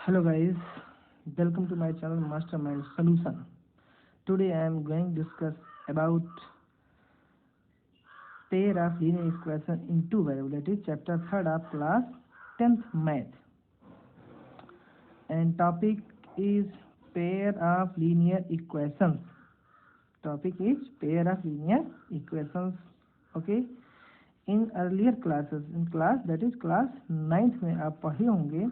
Hello guys, welcome to my channel Mastermind Solution. Today I am going to discuss about pair of linear equation in two variables. That is chapter 3rd of class 10th math. And topic is pair of linear equations. Topic is pair of linear equations. Okay. In earlier classes, in class that is class 9th में आप पढ़े होंगे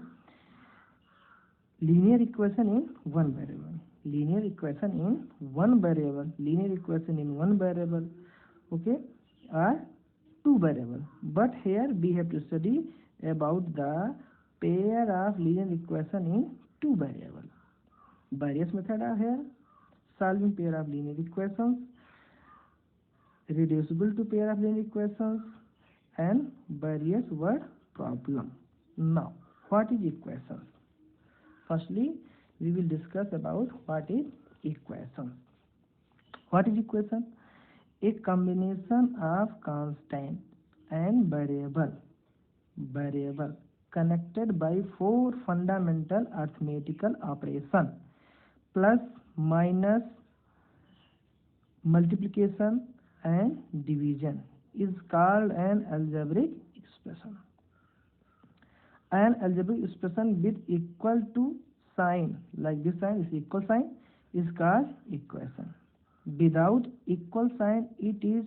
linear equation in one variable, linear equation in one variable, linear equation in one variable, okay, or two variable. But here we have to study about the pair of linear equation in two variable. Various method are here: solving pair of linear equations, reducible to pair of linear equations, and various word problem. Now, what is equations? Firstly, we will discuss about what is equation. What is equation? A combination of constant and variable connected by four fundamental arithmetical operation: plus, minus, multiplication and division is called an algebraic expression. An algebraic expression with equal to sign, like this sign is equal sign, is called equation. Without equal sign, it is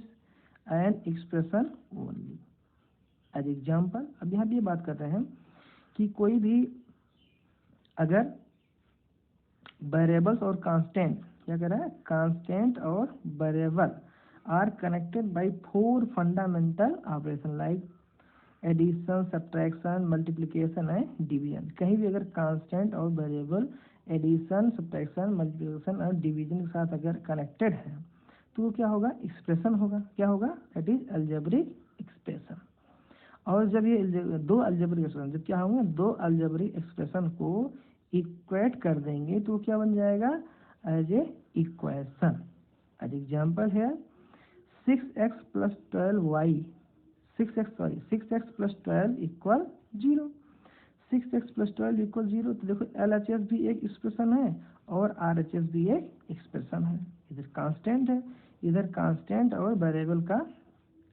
an expression only. As example, अब यहाँ भी ये बात कर रहे हैं कि कोई भी अगर वेरिएबल्स और कांस्टेंट, क्या कर रहा है, कांस्टेंट और variable are connected by four fundamental operation like addition, subtraction, multiplication and division. कहीं भी अगर कांस्टेंट और वेरिएबल एडिशन, सब्ट्रैक्शन, मल्टीप्लिकेशन और डिवीजन के साथ अगर कनेक्टेड है तो वो क्या होगा, एक्सप्रेशन होगा. क्या होगा, दैट इज अलजेब्रिक एक्सप्रेशन. और जब ये दो अलजेब्रिक एक्सप्रेशन, जब क्या होंगे, दो अलजेब्रिक एक्सप्रेशन को इक्वेट कर देंगे तो क्या बन जाएगा, as a equation. As example है 6x plus 12y 6x plus 12 equal 0. 6x plus 12 equal 0. तो देखो LHS भी एक एक्सप्रेशन है और RHS भी एक एक्सप्रेशन है. इधर कांस्टेंट है, इधर कांस्टेंट और वेरिएबल का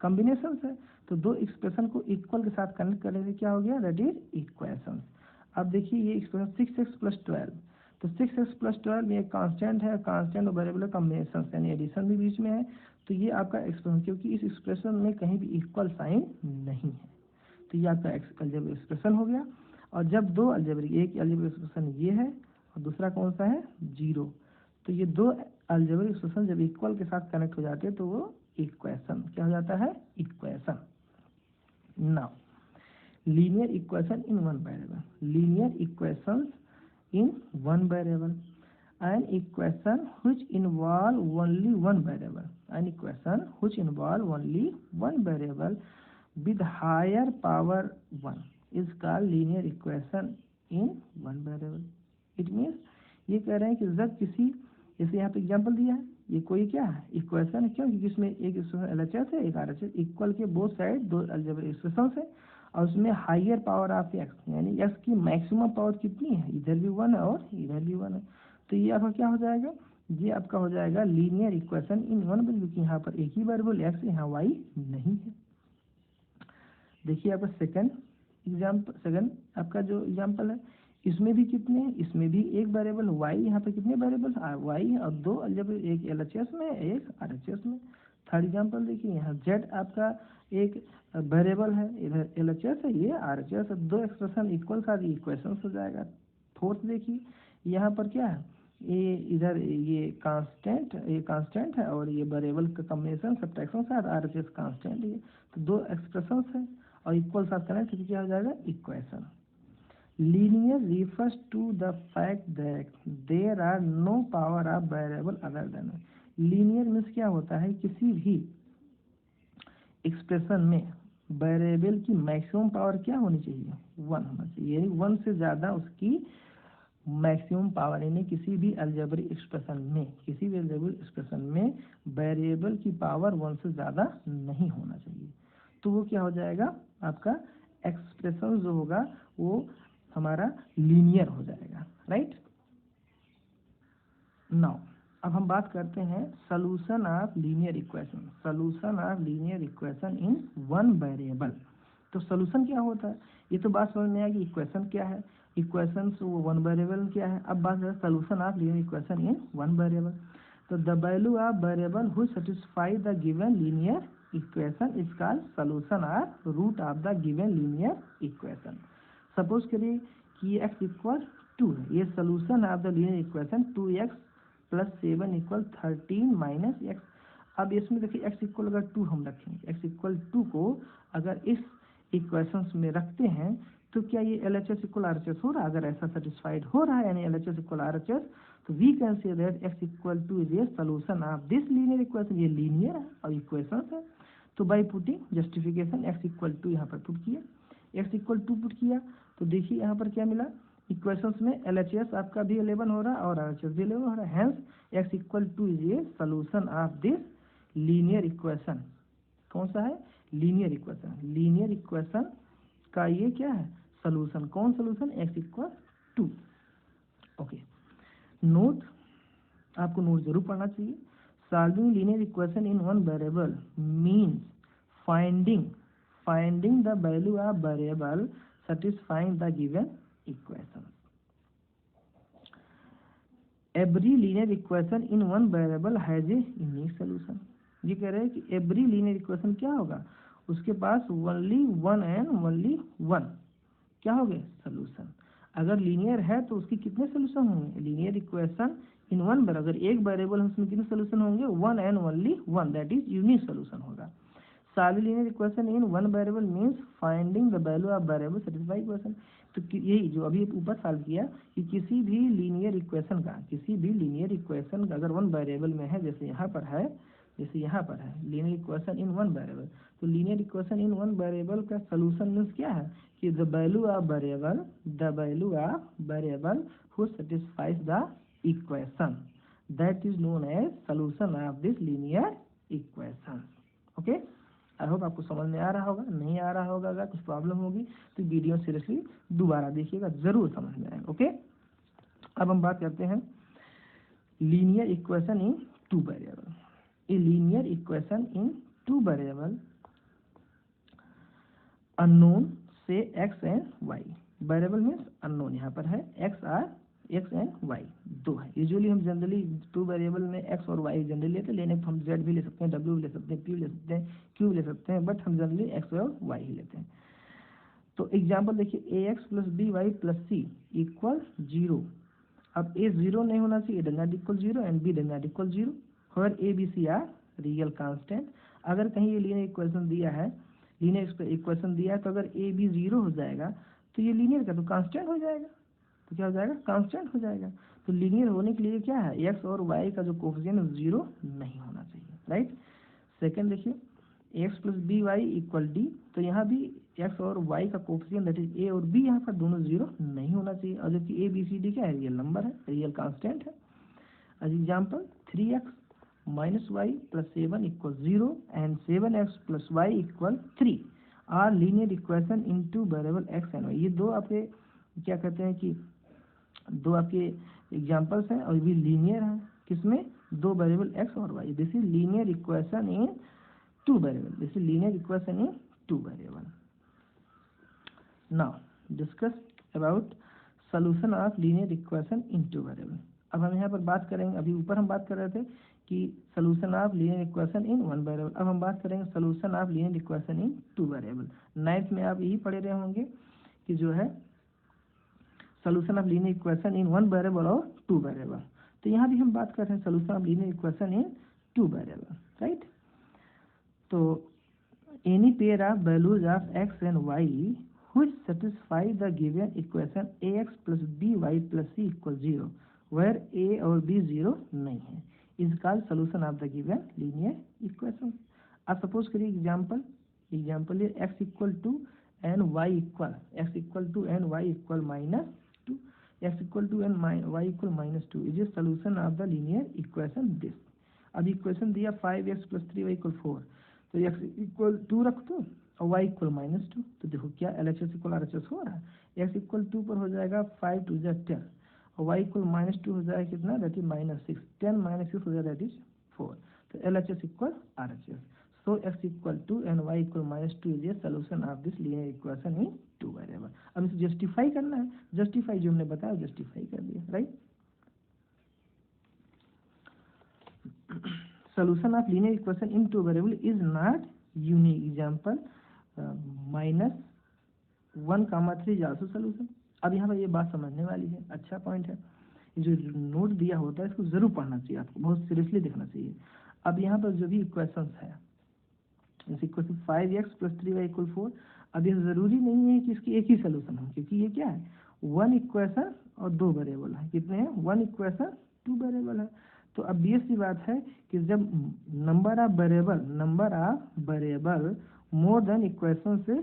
कॉम्बिनेशन है. तो दो एक्सप्रेशन को इक्वल के साथ कनेक्ट करने से क्या हो गया, दैट इज इक्वेशन. अब देखिए ये एक्सप्रेशन 6x plus 12, तो 6x plus 12 में एक कांस्टेंट है, कांस्टेंट और वेरिएबल कॉम्बिनेशन यानी एडिशन भी बीच में है. तो ये आपका एक्सप्रेशन, क्योंकि इस एक्सप्रेशन में कहीं भी इक्वल साइन नहीं है, तो ये आपका अलजेब्रिक एक्सप्रेशन हो गया. और जब दो अलजेब्रिक, एक अलजेब्रिक एक्सप्रेशन ये है और दूसरा कौन सा है, 0, तो ये दो अलजेब्रिक एक्सप्रेशन जब इक्वल के साथ कनेक्ट हो जाते हैं तो वो इक्वेशन क्या हो जाता है, equation. Now linear equation in one variable, linear equations in one variable, an equation which involve only one variable, an equation which involve only one variable with higher power 1 is called linear equation in one variable. It means ये कह रहे हैं कि जब किसी, जैसे यहाँ पे एग्जाम्पल दिया है, ये कोई क्या है, इक्वेशन है. क्यों, क्योंकि इसमें एक LHS है, एक RHS, इक्वल के बोथ साइड दो अलजेब्रिक एक्सप्रेशंस है और उसमें हायर पावर ऑफ एक्स, यानी एक्स की मैक्सिमम पावर कितनी है, इधर भी 1 है और इधर भी 1 है. तो ये आपका क्या हो जाएगा, ये आपका हो जाएगा linear equation in one variable, क्योंकि यहाँ पर एक ही वेरिएबल एक्स, यहाँ वाई नहीं है. देखिए आपका सेकंड एग्जाम्पल, सेकंड आपका जो एग्जाम्पल है, इसमें भी कितने हैं, इसमें भी एक वेरिएबल वाई, यहाँ पे कितने वेरिएबल वाई और दो अलजेब्रिक, एक LHS में एक RHS में. थर्ड एग्जाम्पल देखिए, यहाँ जेड आपका एक वेरिएबल है, इधर LHS है, ये RHS है, दो एक्सप्रेशन इक्वल साथ इक्वेशन हो जाएगा. फोर्थ देखिए, यहाँ पर क्या है, ये इधर ये कांस्टेंट है और ये वेरिएबल का कॉम्बिनेशन सब्ट्रैक्शन साथ RHS कांस्टेंट है, तो दो एक्सप्रेशन है और इक्वल साथ कनेक्ट तो क्या हो जाएगा, equation. Linear refers to the fact that there are no power of variable other than. Linear means क्या होता है, किसी भी एक्सप्रेशन में वेरिएबल की मैक्सिमम पावर क्या होनी चाहिए, 1 होना चाहिए, यानी 1 से ज़्यादा उसकी मैक्सिमम पावर, यानी किसी भी अलजेब्रिक एक्सप्रेशन में, किसी भी अलजेब्रिक एक्सप्रेशन में वेरिएबल की पावर 1 से ज़्यादा नहीं होना चाहिए. तो वो क्या हो जाएगा, आपका एक्सप्रेशन जो होगा वो हमारा लीनियर हो जाएगा, राइट। नाउ अब हम बात करते हैं solution of linear equation, solution of linear equation in one variable. तो सॉल्यूशन क्या होता है, ये तो बात समझ में आएगी, इक्वेशन क्या है, इक्वेशन वो वन वेरिएबल क्या है। अब बात करें solution of linear equation in one variable. तो the value of variable which satisfy the given linear equation is called solution of root of the given linear equation. Suppose करिए कि x equal 2 है, ये solution of the linear equation 2x plus 7 equal 13 minus x. अब इसमें देखिए x equal अगर 2 हम रखेंगे, x इक्वल 2 को अगर इस इक्वेशंस में रखते हैं तो क्या ये LHS इक्वल RHS हो रहा है। अगर ऐसा सेटिस्फाइड हो रहा है यानी LHS इक्वल RHS, तो we can say that x equal 2 is a solution of this linear equation. ये लीनियर है और इक्वेशन है। तो by putting justification x equal 2 यहाँ पर पुट किया, x इक्वल 2 पुट किया तो देखिए यहाँ पर क्या मिला, इक्वेशंस में LHS आपका भी 11 हो रहा है और RHS भी 11 हो रहा है। Hence x equal 2 is a solution of this linear equation. कौन सा है, लीनियर इक्वेशन। लीनियर इक्वेशन का ये क्या है, सॉल्यूशन। कौन solution, x equal 2। Okay, note, आपको नोट जरूर पढ़ना चाहिए। Solving linear equation in one variable means finding the value of variable satisfying the given equation. Every linear equation in one variable has a unique solution. ये कह रहे हैं कि every linear equation क्या होगा, उसके पास only one and only one क्या हो गए, solution। अगर लीनियर है तो उसकी कितने सोल्यूशन होंगे, linear equation in one variable, अगर एक वेरिएबल है उसमें कितने सोल्यूशन होंगे, one and only one, that is unique solution होगा। Solving linear equation in one variable means finding the value of variable satisfy equation. तो यही जो अभी ऊपर सॉल्व किया कि किसी भी लीनियर इक्वेशन का अगर वन वेरिएबल में है, जैसे यहाँ पर है linear equation in one variable, तो linear equation in one variable का सोल्यूशन मींस क्या है कि the value of variable who satisfies the equation, that is known as solution of this linear equation. Okay, I hope आपको समझ में आ रहा होगा। नहीं आ रहा होगा, अगर कुछ प्रॉब्लम होगी तो वीडियो सीरियसली दोबारा देखिएगा, जरूर समझ में आएगा। ओके, अब हम बात करते हैं linear equation in two variable. A linear equation in two variable unknown से x and y, variable means unknown, यहाँ पर है x एंड y दो है। यूजुअली हम जनरली टू वेरिएबल में x और y जनरली लेते हैं, लेने को हम z भी ले सकते हैं, w भी ले सकते हैं, p भी ले सकते हैं, q भी ले सकते हैं, बट हम जनरली x और y ही लेते हैं। तो एग्जाम्पल देखिए, ax plus B y plus c equal 0। अब a 0 नहीं होना चाहिए, does not equal 0 and b does not equal 0, where a b c are real constant. अगर कहीं ये लीनियर इक्वेशन दिया है, तो अगर a b 0 हो जाएगा तो ये लीनियर का तो कांस्टेंट हो जाएगा, तो क्या हो जाएगा, कांस्टेंट हो जाएगा। तो लीनियर होने के लिए क्या है, x और y का जो कोफिशिएंट 0 नहीं होना चाहिए, राइट। सेकंड देखिए, x plus B Y equal D, तो यहाँ भी x और y का कोफिशिएंट दैट इज a और b यहाँ पर दोनों 0 नहीं होना चाहिए, और जबकि a b c d क्या है, रियल नंबर है, रियल कांस्टेंट है। As example 3x minus Y plus 7 equal 0 and 7x plus Y equal 3 are linear equation in two variable x and y। ये दो आपके क्या कहते हैं कि दो आपके एग्जाम्पल्स हैं और भी लीनियर है, किसमें, दो वेरिएबल x और y। This is linear equation in two variable, this is linear equation in two variable. Now discuss about solution of linear equation in two variable. अब हम यहाँ पर बात करेंगे, अभी ऊपर हम बात कर रहे थे कि solution of linear equation in one variable, अब हम बात करेंगे solution of linear equation in two variable. 9th में आप यही पढ़े रहे होंगे कि जो है solution of linear equation in one variable और टू वेरिएबल। तो यहाँ भी हम बात कर रहे हैं solution of linear equation in two variable, right. तो any pair of values of x and y which satisfy the given equation ax plus by plus c equal 0 where a और b 0 नहीं है is called solution of the given linear equation। अब suppose करिए example ये x equal two and y equal minus 2, x equal two and y equal minus 2 is a solution of the linear equation this. अब equation दिया 5x plus 3y equal 4, तो x equal 2 रख दो और y equal -2, तो देखो क्या LHS equal RHS हो रहा है। x इक्वल 2 पर हो जाएगा 5 2 जा 10 और y इक्वल -2 हो जाएगा कितना, दैट इज -6, 10 -6 हो जाएगा दैट इज 4, तो LHS equal RHS। So x equal to and y equal -2 is a solution of this linear equation in 2 variable। अब इसे जस्टिफाई करना है, जस्टिफाई जो हमने बताया जस्टिफाई कर दिया, right. Solution of linear equation in 2 variable is not unique। Example -1, 3 is also solution। अब यहाँ पर ये बात समझने वाली है, अच्छा पॉइंट है। जो नोट दिया होता है इसको जरूर पढ़ना चाहिए, आपको बहुत सीरियसली देखना चाहिए। अब यहाँ पर जो भी इक्वेशंस है इस इक्वेशन 5x + 3y = 4, अब ये जरूरी नहीं है कि इसकी एक ही सोल्यूशन हो, क्योंकि ये क्या है, 1 इक्वेशन और 2 वेरिएबल है। कितने हैं, 1 इक्वेशन 2 वेरिएबल है। तो अब ये सी बात है कि जब number of variable more than equation से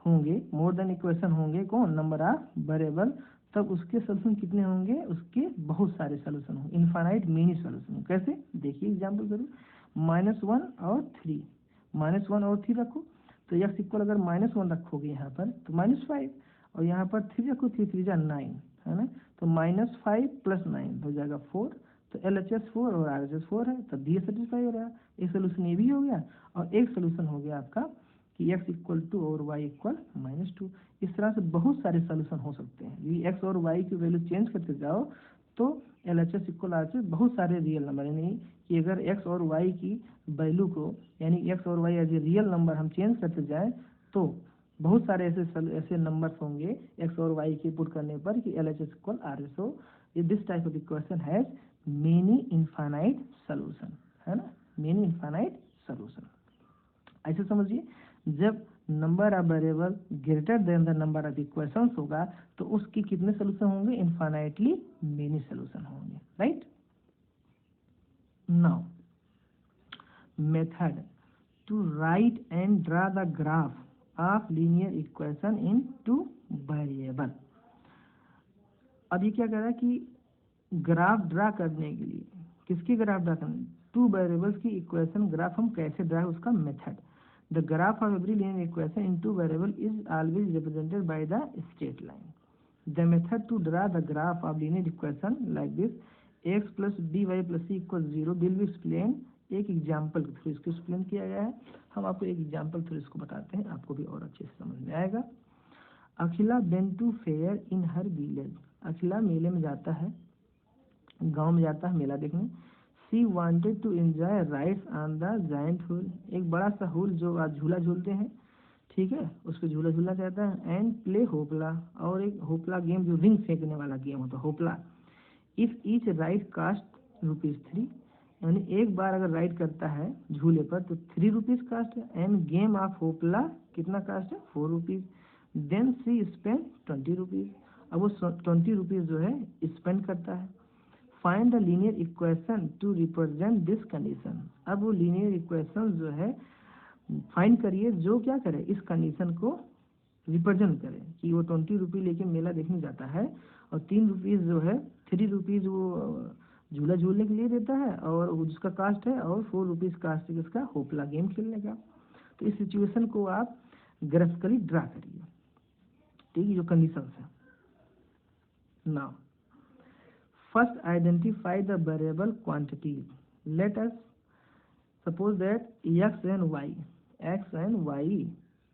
होंगे, मोर देन इक्वेशन होंगे कौन, नंबर ऑफ वेरिएबल, तब उसके सोल्यूशन कितने होंगे, उसके बहुत सारे सोल्यूशन होंगे, इनफाइनाइट मेनी सोल्यूशन। कैसे, देखिए एग्जाम्पल करो, -1 और 3, -1 और 3 रखो, तो x इक्वल अगर -1 रखोगे यहाँ पर तो -5, और यहाँ पर 3 रखो, 3 3 जा 9 है ना, तो -5 + 9 हो जाएगा 4, तो LHS 4 और RHS 4 है, तब भी ये सेटिस्फाई हो रहा है। एक सोल्यूशन ये भी हो गया और एक सोल्यूशन हो गया आपका कि x इक्वल 2 और y इक्वल -2। इस तरह से बहुत सारे सोल्यूशन हो सकते हैं। यदि x और y की वैल्यू चेंज करते जाओ तो LHS इक्वल RHS बहुत सारे रियल नंबर, यानी कि अगर x और y की वैल्यू को, यानी x और y as a real number हम चेंज करते जाएं तो बहुत सारे ऐसे नंबर्स होंगे x और y के पुट करने पर कि LHS इक्वल RHS हो। This type of equation has many infinite solution, है ना, मेनी इनफाइनाइट सोल्यूशन। ऐसे समझिए, जब number of variable greater than the number of equations होगा तो उसकी कितने सोल्यूशन होंगे, इनफाइनाइटली मेनी सोल्यूशन होंगे, right. Now method to write and draw the graph of linear equation in 2 variable. अब ये क्या कह रहा है कि ग्राफ ड्रा करने के लिए, किसकी ग्राफ ड्रा करने, 2 वेरिएबल्स की इक्वेशन ग्राफ हम कैसे ड्रा, उसका method. The graph of every linear equation in 2 variable is always represented by the straight line. The method to draw the graph of linear equation like this, x plus by plus c equals 0 will be explained। एक example के through इसको explain किया गया है। हम आपको एक example through इसको बताते हैं, आपको भी और अच्छे से समझ में आएगा। Akhila went to fair in her village. Akhila मेले में जाता है, गांव में जाता है मेला देखने। She wanted to enjoy rides on the giant wheel। एक बड़ा सा हुल जो आज झूला झूलते हैं, ठीक है, उस पर झूला झूलना चाहता है। एंड प्ले होपला, और एक होपला गेम जो रिंग फेंकने वाला गेम होता है होपला। इफ ईच राइड कास्ट ₹3, यानी एक बार अगर राइड करता है झूले पर तो 3 रुपीज कास्ट है। एंड गेम ऑफ होपला कितना कास्ट है, 4 रुपीज। देन सी स्पेंड 20 रुपीज। अब वो 20 रुपीज जो है स्पेंड करता है। Find the linear equation to represent this condition. अब वो लीनियर इक्वेशन जो है फाइंड करिए जो क्या करे, इस कंडीशन को रिप्रेजेंट करे कि वो 20 रुपये लेके मेला देखने जाता है और 3 रुपीज़ जो है, 3 रुपीज़ वो झूला झूलने के लिए देता है और जिसका कास्ट है, और 4 रुपीज़ कास्ट है किसका, होपला गेम खेलने का। तो इस सिचुएशन को आप ग्राफिकली ड्रा करिए, ठीक है, जो कंडीशन है। Now first identify the variable quantities। let us suppose that x and y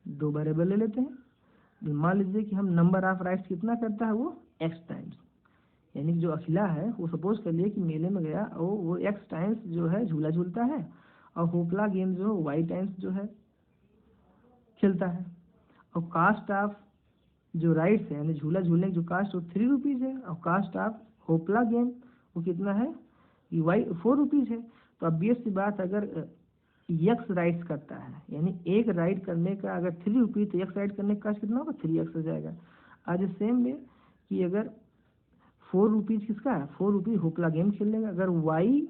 2 variable ले लेते हैं। मान लीजिए कि हम नंबर ऑफ राइड्स कितना करता है, वो x टाइम्स, यानी कि जो अखिला है वो सपोज कर लिए कि मेले में गया और वो x टाइम्स जो है झूला झूलता है और होपला गेम जो y टाइम्स जो है खेलता है। और कास्ट ऑफ जो राइड्स है, यानी झूला झूलने की जो कास्ट वो 3 रुपीज़ है, और कास्ट ऑफ होपला गेम वो कितना है, कि 4 रुपीज़ है। तो ऑब्वियस सी बात, अगर x राइड्स करता है, यानी एक राइड करने का अगर 3 रुपीज़, तो x राइड करने का कास्ट कितना होगा, 3x हो जाएगा। आज सेम वे कि अगर 4 रुपीज़ किसका है, 4 रुपीज़ होपला गेम खेलने का, अगर y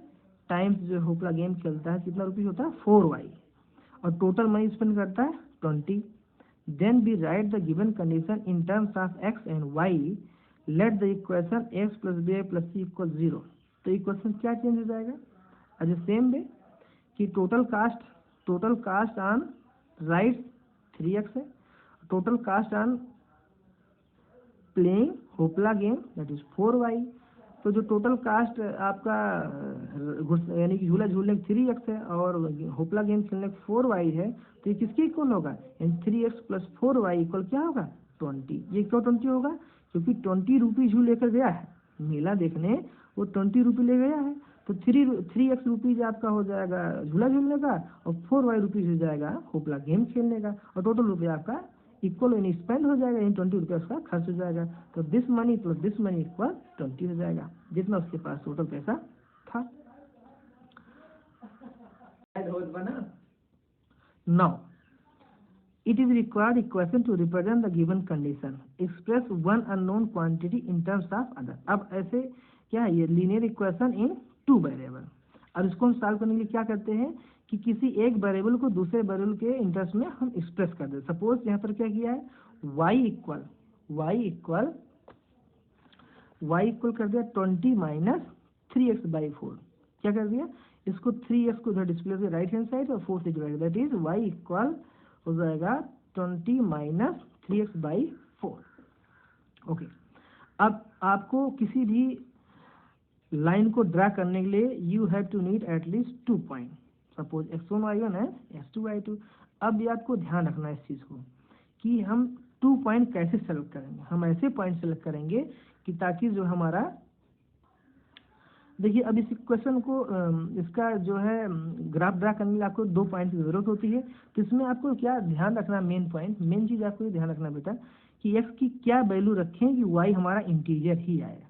टाइम्स जो होपला गेम खेलता है कितना रुपीज़ होता है, 4y, और टोटल मनी स्पेंड करता है 20। Then we write the given condition in terms of x and y। Let the equation x + by + c = 0। तो इक्वेशन क्या चेंज हो जाएगा, एज ए सेम वे कि total cost on right 3x है। Total cost on playing hoopla game that is 4y। तो जो total cast आपका यानी कि झूला झूलने 3x है और होपला गेम खेलने 4y है, तो ये किसके इक्वल होगा? 3x प्लस 4y इक्वल क्या होगा? 20। ये क्यों 20 होगा? क्योंकि 20 रुपी झूल लेकर गया है मेला देखने, वो 20 रुपी ले गया है, तो 3x रुपीज आपका हो जाएगा झूला झूलने का और 4y रुपीज हो जाएगा होपला गेम खेलने का, और टोटल रुपया आपका इक्वल यानी स्पेंड हो जाएगा, यानी 20 रुपया उसका खर्च हो जाएगा। तो this money plus this money equal 20 हो जाएगा, जितना उसके पास टोटल पैसा था। Now it is required equation to represent the given condition, express one unknown quantity in terms of other। अब ऐसे क्या है, ये लीनियर इक्वेशन इन 2 वेरिएबल। अब इसको हम सॉल्व करने के लिए क्या करते हैं कि किसी एक वेरिएबल को दूसरे वेरिएबल के इंटर्स में हम एक्सप्रेस कर दें। सपोज यहाँ पर क्या किया है, y इक्वल कर दिया 20 माइनस 3x/4। क्या कर दिया, इसको 3x को इधर डिस्प्ले से राइट हैंड साइड और 4 से divide, that is y equal हो जाएगा 20 माइनस 3x/4। ओके, अब आपको किसी भी लाइन को ड्रा करने के लिए you have to need at least 2 point, suppose x1 y1 है x2 y2। अब ये आपको ध्यान रखना है इस चीज़ को कि हम 2 पॉइंट कैसे सेलेक्ट करेंगे। हम ऐसे पॉइंट सेलेक्ट करेंगे कि ताकि जो हमारा, देखिए अब इस इक्वेशन को इसका जो है ग्राफ ड्रा करने के लिए आपको 2 पॉइंट की जरूरत होती है। तो इसमें आपको क्या ध्यान रखना, मेन चीज़ आपको ये ध्यान रखना बेटा कि x की क्या वैल्यू रखें कि y हमारा इंटीजर ही आए।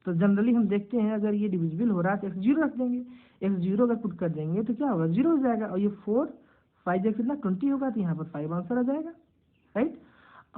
तो जनरली हम देखते हैं अगर ये डिविजिबल हो रहा है तो x0 रख देंगे, x0 अगर पुट कर देंगे तो क्या होगा, 0 हो जाएगा, और ये 4 5 जब कितना 20 होगा, तो यहाँ पर 5 आंसर आ जाएगा, राइट।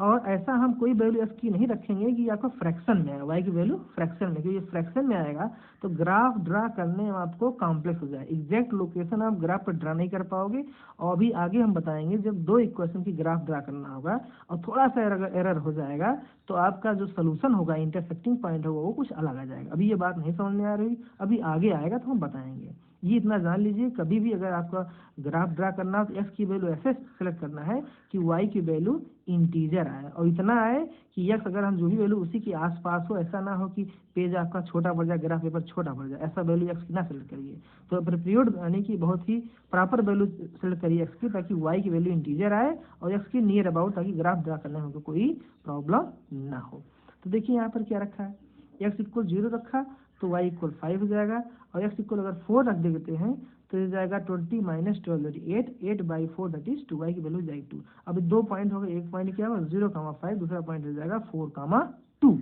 और ऐसा हम कोई वैल्यू x की नहीं रखेंगे कि आपका फ्रैक्शन में आएगा, y की वैल्यू फ्रैक्शन में, क्योंकि फ्रैक्शन में आएगा तो ग्राफ ड्रा करने में आपको कॉम्प्लेक्स हो जाए, एग्जैक्ट लोकेशन आप ग्राफ पर ड्रा नहीं कर पाओगे। और अभी आगे हम बताएंगे जब 2 इक्वेशन की ग्राफ ड्रा करना होगा और थोड़ा सा एरर हो जाएगा तो आपका जो सोल्यूशन होगा, इंटरसेक्टिंग पॉइंट होगा, वो कुछ अलग आ जाएगा। अभी ये बात नहीं समझ में आ रही, अभी आगे आएगा तो हम बताएंगे। ये इतना जान लीजिए, कभी भी अगर आपका ग्राफ ड्रा करना हो तो x की वैल्यू ऐसे सेलेक्ट करना है कि y की वैल्यू इंटीजर आए, और इतना आए कि x अगर हम जो भी वैल्यू उसी के आसपास हो, ऐसा ना हो कि पेज आपका छोटा पड़ जाए, ग्राफ पेपर छोटा पड़ जाए, ऐसा वैल्यू x की ना सेलेक्ट करिए। तो एप्रोप्रिएट यानी कि बहुत ही प्रॉपर वैल्यू सेलेक्ट करिए x की, ताकि y की वैल्यू इंटीजर आए और x के नियर अबाउट, ताकि ग्राफ ड्रा करने में कोई प्रॉब्लम ना हो। तो देखिए यहाँ पर क्या रखा है, x इक्वल 0 रखा तो y इक्वल 5 हो जाएगा, और x इक्वल अगर 4 रख देते हैं तो ये जाएगा 20 माइनस 12 8/4 दैट इज 2y की वैल्यू जाएगी 2। अब 2 पॉइंट हो गए, एक पॉइंट क्या होगा 0,5, दूसरा पॉइंट हो जाएगा 4,2।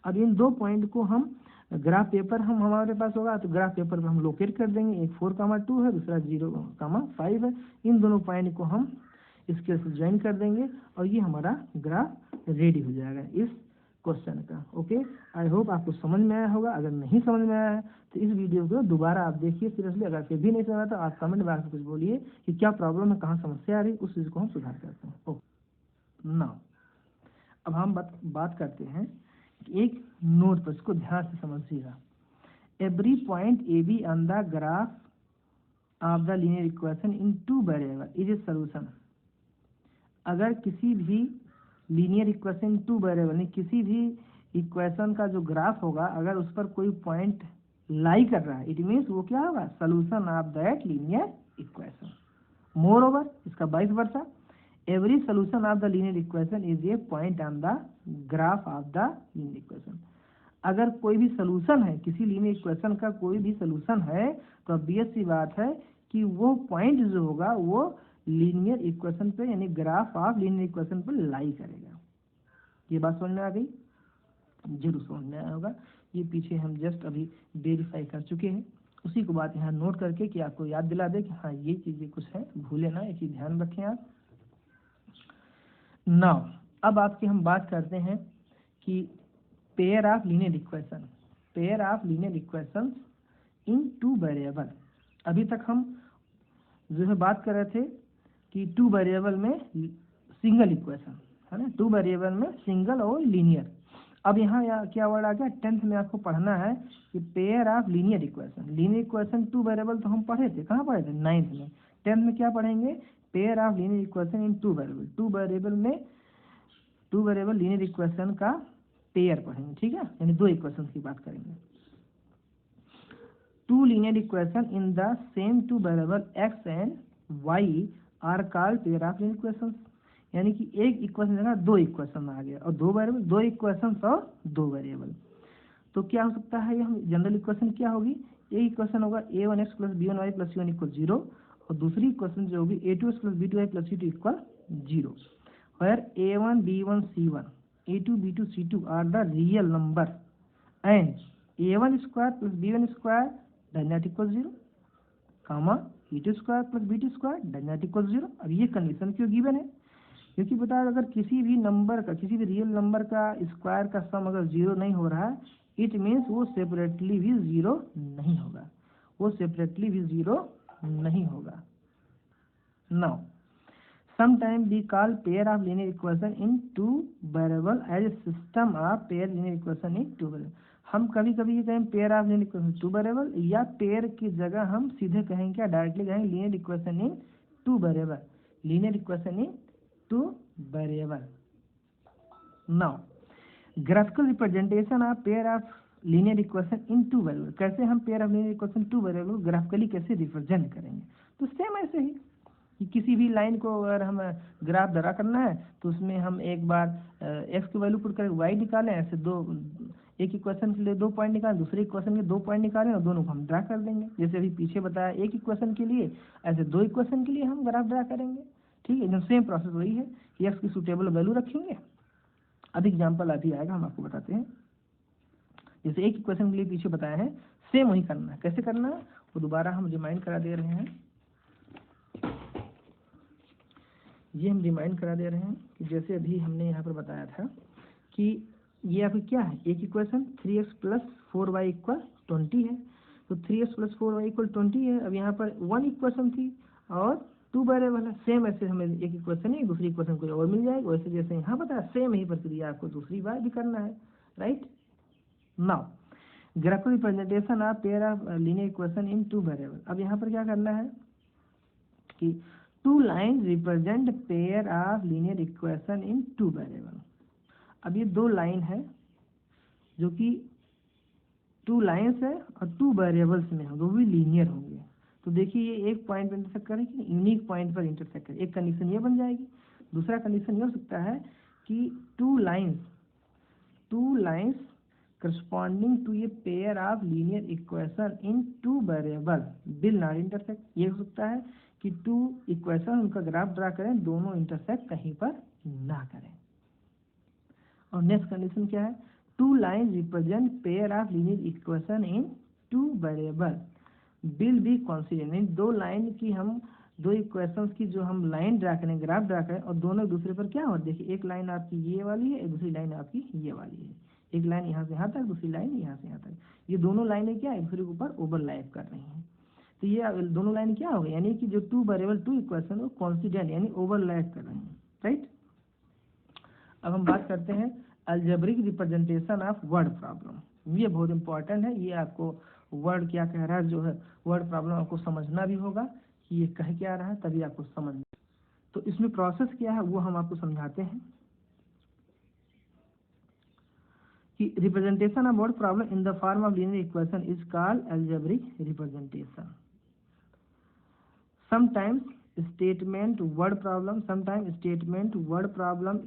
अब इन 2 पॉइंट को हम ग्राफ पेपर हम हमारे पास होगा तो ग्राफ पेपर पर हम लोकेट कर देंगे, एक 4,2 है, दूसरा 0,5 है। इन दोनों पॉइंट को हम इसके से ज्वाइन कर देंगे और ये हमारा ग्राफ रेडी हो जाएगा इस क्वेश्चन का। ओके, आई होप आपको समझ में आया होगा। अगर नहीं समझ में आया है तो इस वीडियो को दोबारा आप देखिए सीरियसली। अगर फिर भी नहीं समझ तो आप कमेंट बॉक्स में कुछ बोलिए कि क्या प्रॉब्लम है, कहाँ समस्या आ रही, उस चीज़ को हम सुधार करते हैं। ओके, नाउ अब हम बात करते हैं कि एक नोट पर, इसको ध्यान से समझिएगा। Every point A be on the graph of the linear equation in 2 variable is a solution. अगर किसी भी लीनियर इक्वेशन 2 वेरिएबल नहीं, किसी भी इक्वेशन का जो ग्राफ होगा अगर उस पर कोई पॉइंट लाई कर रहा है, इट मीन्स वो क्या होगा, solution of that linear equation. Moreover इसका vice versa, every solution of the linear equation is a point on the graph of the linear equation. अगर कोई भी सोल्यूशन है, किसी लीनियर इक्वेशन का कोई भी सोल्यूशन है, तो ऑब्वियस सी बात है कि वो पॉइंट जो होगा वो लीनियर इक्वेशन पे यानी ग्राफ ऑफ लीनियर इक्वेशन पर लाई करेगा। ये बात समझ में आ गई, जरूर समझ में आया होगा। ये पीछे हम जस्ट अभी वेरीफाई कर चुके हैं, उसी को बात यहाँ नोट करके कि आपको याद दिला दे कि हाँ ये चीज़ें कुछ है, भूले ना, ये चीज़ ध्यान रखें आप। नाउ अब आपकी हम बात करते हैं कि pair of linear equation in 2 variable. अभी तक हम जो है बात कर रहे थे कि 2 वेरिएबल में सिंगल इक्वेशन है ना, 2 वेरिएबल में सिंगल और लीनियर। अब यहाँ क्या वर्ड आ गया, 10th में आपको पढ़ना है कि pair of linear equation. Linear equation 2 variable तो हम पढ़े थे, कहाँ पढ़े थे, 9th में। 10th में क्या पढ़ेंगे, pair of linear equation in two variable, two variable linear equation का पेयर पढ़ेंगे, ठीक है, यानी दो इक्वेशन की बात करेंगे। Two linear equation in the same two variable X and Y are called pair of linear equation, यानी कि एक इक्वेशन जगह दो इक्वेशन आ गया, और दो वेरिएबल, दो इक्वेशन और दो वेरिएबल, तो क्या हो सकता है, ये हम जनरल इक्वेशन क्या होगी, एक इक्वेशन होगा a1x plus b1y plus c1 equal 0, और दूसरी इक्वेशन जो होगी a2x plus b2y plus c2 equal 0, where a1 b1 c1 a2 b2 c2 are the real number and a1 square plus b1 square does not equal 0, comma a2 square plus b2 square does not equal 0। अब ये condition क्यों given है, क्योंकि बता अगर किसी भी number का, किसी भी रियल नंबर का स्क्वायर का सम अगर 0 नहीं हो रहा है, इट मीन्स वो सेपरेटली भी 0 नहीं होगा, वो सेपरेटली भी 0 नहीं होगा। Now sometime we call pair of linear equation in two variable as a system of pair linear equation in two variable. हम कभी कभी ये कहें pair of linear equation two variable, या पेयर की जगह हम सीधे कहेंगे क्या, डायरेक्टली कहेंगे linear equation in two variable, linear equation in two variable. Now graphical representation of pair of linear equation in two variable, कैसे हम pair of linear equation two variable graphically कैसे रिप्रेजेंट करेंगे, तो सेम ऐसे ही कि किसी भी लाइन को अगर हम ग्राफ ड्रा करना है तो उसमें हम एक बार एक्स की वैल्यू पुट करके वाई निकालें, ऐसे दो, एक इक्वेशन के लिए 2 पॉइंट निकालें, दूसरे इक्वेशन के 2 पॉइंट निकालें और दोनों को हम ड्रा कर देंगे। जैसे अभी पीछे बताया एक इक्वेशन के लिए, ऐसे दो इक्वेशन के लिए हम ग्राफ ड्रा करेंगे, ठीक है, एकदम सेम प्रोसेस वही है कि एक्स की सूटेबल वैल्यू रखेंगे। अब एग्जाम्पल अभी आएगा, हम आपको बताते हैं। जैसे एक इक्वेशन के लिए पीछे बताया है, सेम वही करना है, कैसे करना है वो दोबारा हम रिमाइंड करा दे रहे हैं। ये हम रिमाइंड करा दे रहे हैं कि जैसे अभी हमने यहाँ पर बताया था कि ये आपकी क्या है, एक equation 3x plus 4y equal 20 है, तो 3x प्लस 4y इक्वल 20 है। अब यहाँ पर वन इक्वेशन थी और टू वेरिएबल है, सेम ऐसे हमें एक इक्वेशन है, दूसरी इक्वेशन कोई और मिल जाएगी, वैसे जैसे यहाँ बताया सेम ही प्रक्रिया आपको दूसरी बार भी करना है, right. Now graphical representation of pair of linear equation in two variable. अब यहाँ पर क्या करना है कि two line represent pair of linear equation in two variable. अब ये दो लाइन है जो कि टू लाइन्स है और टू वेरिएबल्स में होंगे, वो भी लीनियर होंगे। तो देखिए ये एक पॉइंट पर इंटरसेक्ट करेंगे, यूनिक पॉइंट पर इंटरसेक्ट करें, एक कंडीशन ये बन जाएगी। दूसरा कंडीशन ये हो सकता है कि two lines corresponding to a pair of linear equation in two variable will not intersect। ये हो सकता है कि टू इक्वेशन उनका ग्राफ ड्रा करें, दोनों इंटरसेक्ट कहीं पर ना करें। और नेक्स्ट कंडीशन क्या है, two line represent pair of linear equation in two variable will be coincident. दो लाइन की हम दो इक्वेशंस की जो हम लाइन ड्रा करें, ग्राफ ड्रा करें, और दोनों एक दूसरे पर क्या हो, देखिए एक लाइन आपकी ये वाली है, एक दूसरी लाइन आपकी ये वाली है, एक लाइन यहाँ से यहाँ तक, दूसरी लाइन यहाँ से यहाँ तक, ये दोनों लाइनें क्या एक दूसरे के ऊपर ओवरलैप कर रही हैं। तो ये दोनों लाइन क्या हो गई, यानी कि जो टू वेरिएबल टू इक्वेशन वो कॉन्सिडेंट यानी ओवरलैप कर रही हैं, राइट। अब हम बात करते हैं algebraic representation of word problem. ये बहुत इंपॉर्टेंट है, ये आपको वर्ड क्या कह रहा है, जो है वर्ड प्रॉब्लम आपको समझना भी होगा कि ये कह क्या रहा है, तभी आपको समझ। तो इसमें प्रोसेस क्या है वो हम आपको समझाते हैं कि representation of word problem in the form of linear equation is called algebraic representation. sometimes statement word problem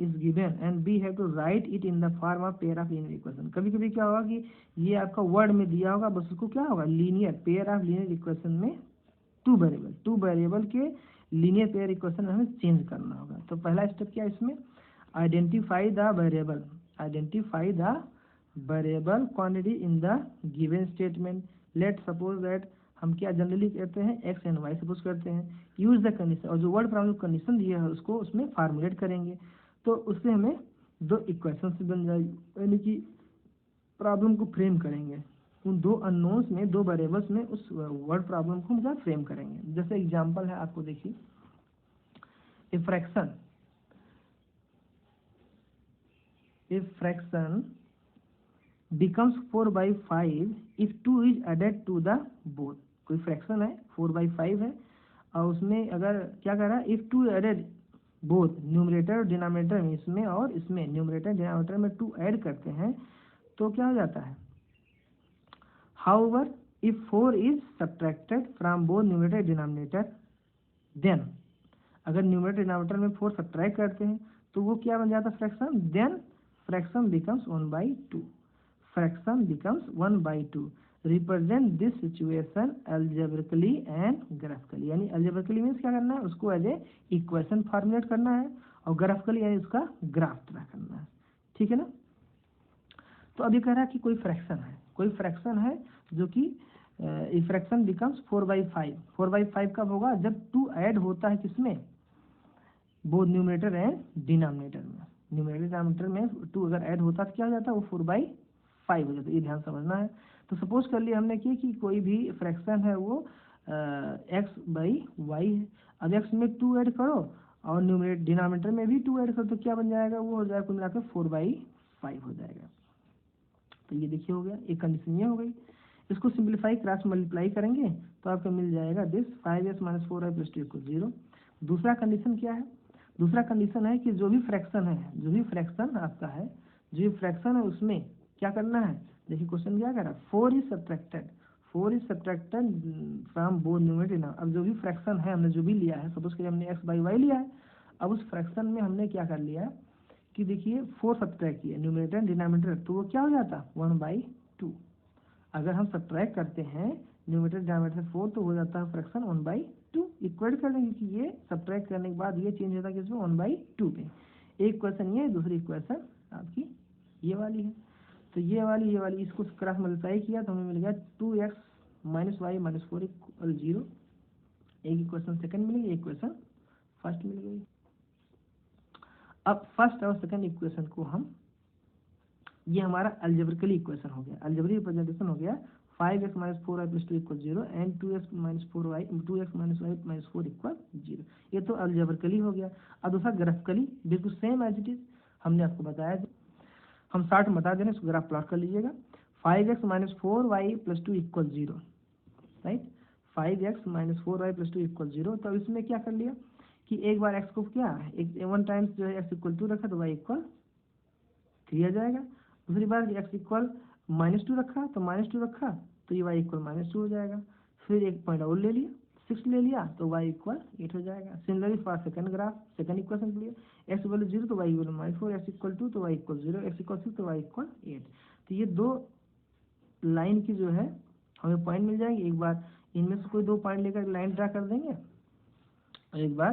is given and we have to write it in the form of pair of linear equation। कभी कभी क्या होगा कि ये आपका word में दिया होगा, बस उसको क्या होगा linear pair of linear equation में टू वेरिएबल के लीनियर पेयर इक्वेशन में हमें चेंज करना होगा। तो पहला स्टेप क्या है इसमें, identify the variable quantity in the given statement. Let suppose that हम क्या जनरली कहते हैं एक्स एंड वाई सपोज करते हैं, यूज द कंडीशन, और जो वर्ड प्रॉब्लम कंडीशन दिया है उसको उसमें फार्मुलेट करेंगे, तो उससे हमें दो इक्वेशन बन जाएगी, यानी कि प्रॉब्लम को फ्रेम करेंगे, उन दो अननोन्स में, दो वेरिएबल्स में उस वर्ड प्रॉब्लम को हम फ्रेम करेंगे। जैसे एग्जांपल है आपको देखिए, a fraction becomes 4/5 if 2 is added to the both। कोई फ्रैक्शन है 4/5 है और उसमें अगर क्या कर रहा है, if two added both numerator और डिनोमिनेटर में, इसमें और इसमें न्यूमरेटर डिनोमिनेटर में टू ऐड करते हैं तो क्या हो जाता है, however if 4 is subtracted from both numerator denominator then, अगर न्यूमरेटर डिनोमिनेटर में 4 सब्ट्रैक्ट करते हैं तो वो क्या बन जाता है, fraction, then fraction becomes 1/2, fraction becomes 1/2। Represent this situation algebraically and graphically, यानी अलजेब्रिकली मीन्स क्या करना है, उसको एज ए इक्वेशन फॉर्मुलेट करना है, और ग्राफिकली यानी उसका ग्राफ ड्रा करना है, ठीक है ना। तो अभी कह रहा है कि कोई फ्रैक्शन है जो कि फ्रैक्शन बिकम्स 4/5। 4/5 कब होगा, जब 2 ऐड होता है किसमें, बोथ न्यूमरेटर एंड डिनोमिनेटर में। न्यूमरेटर डिनोमिनेटर में 2 अगर ऐड होता है तो क्या हो जाता है, वो 4/5 हो जाता है, ये ध्यान समझना है। तो सपोज कर लिया हमने कि कोई भी फ्रैक्शन है वो x/y है। अब x में 2 ऐड करो और न्यूमरेटर डिनोमिनेटर में भी 2 ऐड करो तो क्या बन जाएगा, वो हो जाएगा कुल मिलाकर 4/5 हो जाएगा। तो ये देखिए हो गया, एक कंडीशन ये हो गई। इसको सिंप्लीफाई क्रॉस मल्टीप्लाई करेंगे तो आपको मिल जाएगा दिस 5x - 4y + 2 = 0। दूसरा कंडीशन क्या है, दूसरा कंडीशन है कि जो भी फ्रैक्शन आपका है, जो भी फ्रैक्शन है उसमें क्या करना है, देखिए क्वेश्चन क्या कर रहा है, 4 is subtracted from both numerator. अब जो भी फ्रैक्शन है हमने जो भी लिया है, सपोज करिए हमने x/y लिया है, अब उस फ्रैक्शन में हमने क्या कर लिया कि देखिए 4 सब्ट्रैक्ट किया न्यूमरेटर डिनोमिनेटर, तो वो क्या हो जाता 1/2। अगर हम सब्ट्रैक्ट करते हैं न्यूमरेटर डिनोमिनेटर 4 तो हो जाता है फ्रैक्शन 1/2। इक्वेट कर देंगे कि ये सब्ट्रैक्ट करने के बाद ये चेंज होता है किसमें, 1/2 में। एक क्वेश्चन ये, दूसरी इक्वेशन आपकी ये वाली है। तो ये वाली इसको क्रॉस मल्टीप्लाई किया तो हमें मिल गया 2x - y - 4 = 0। एक इक्वेशन सेकंड मिल गई, एक इक्वेशन फर्स्ट मिल गई। अब फर्स्ट और सेकंड इक्वेशन को हम, ये हमारा अलजेब्रिकली इक्वेशन हो गया, अलजेब्रिक रिप्रेजेंटेशन हो गया 5x - 4y + 2 = 0 and 2x - y - 4 = 0। ये तो अलजेब्रिकली हो गया। अब दूसरा ग्राफिकली, बिल्कुल सेम एज इट इज, हमने आपको बताया, हम शॉर्ट में बता दें, इसको ग्राफ प्लॉट कर लीजिएगा। 5x - 4y + 2 = 0, right. 5x - 4y + 2 = 0। तो इसमें क्या कर लिया कि एक बार x को क्या, एक 1 टाइम्स जो है x = 2 रखा तो y = 3 आ जाएगा। दूसरी बार x = -2 रखा तो -2 रखा तो ये y = -2 हो जाएगा। फिर एक पॉइंट और ले लिया, 6 ले लिया तो y = 8 हो जाएगा। Similarly for second graph, second equation के लिए x = 0 तो y = -4, x = 2 तो y = 0, x = 6 तो y = 8। तो ये दो लाइन की जो है हमें पॉइंट मिल जाएंगे। एक बार इनमें से कोई 2 पॉइंट लेकर लाइन ड्रा कर देंगे और एक बार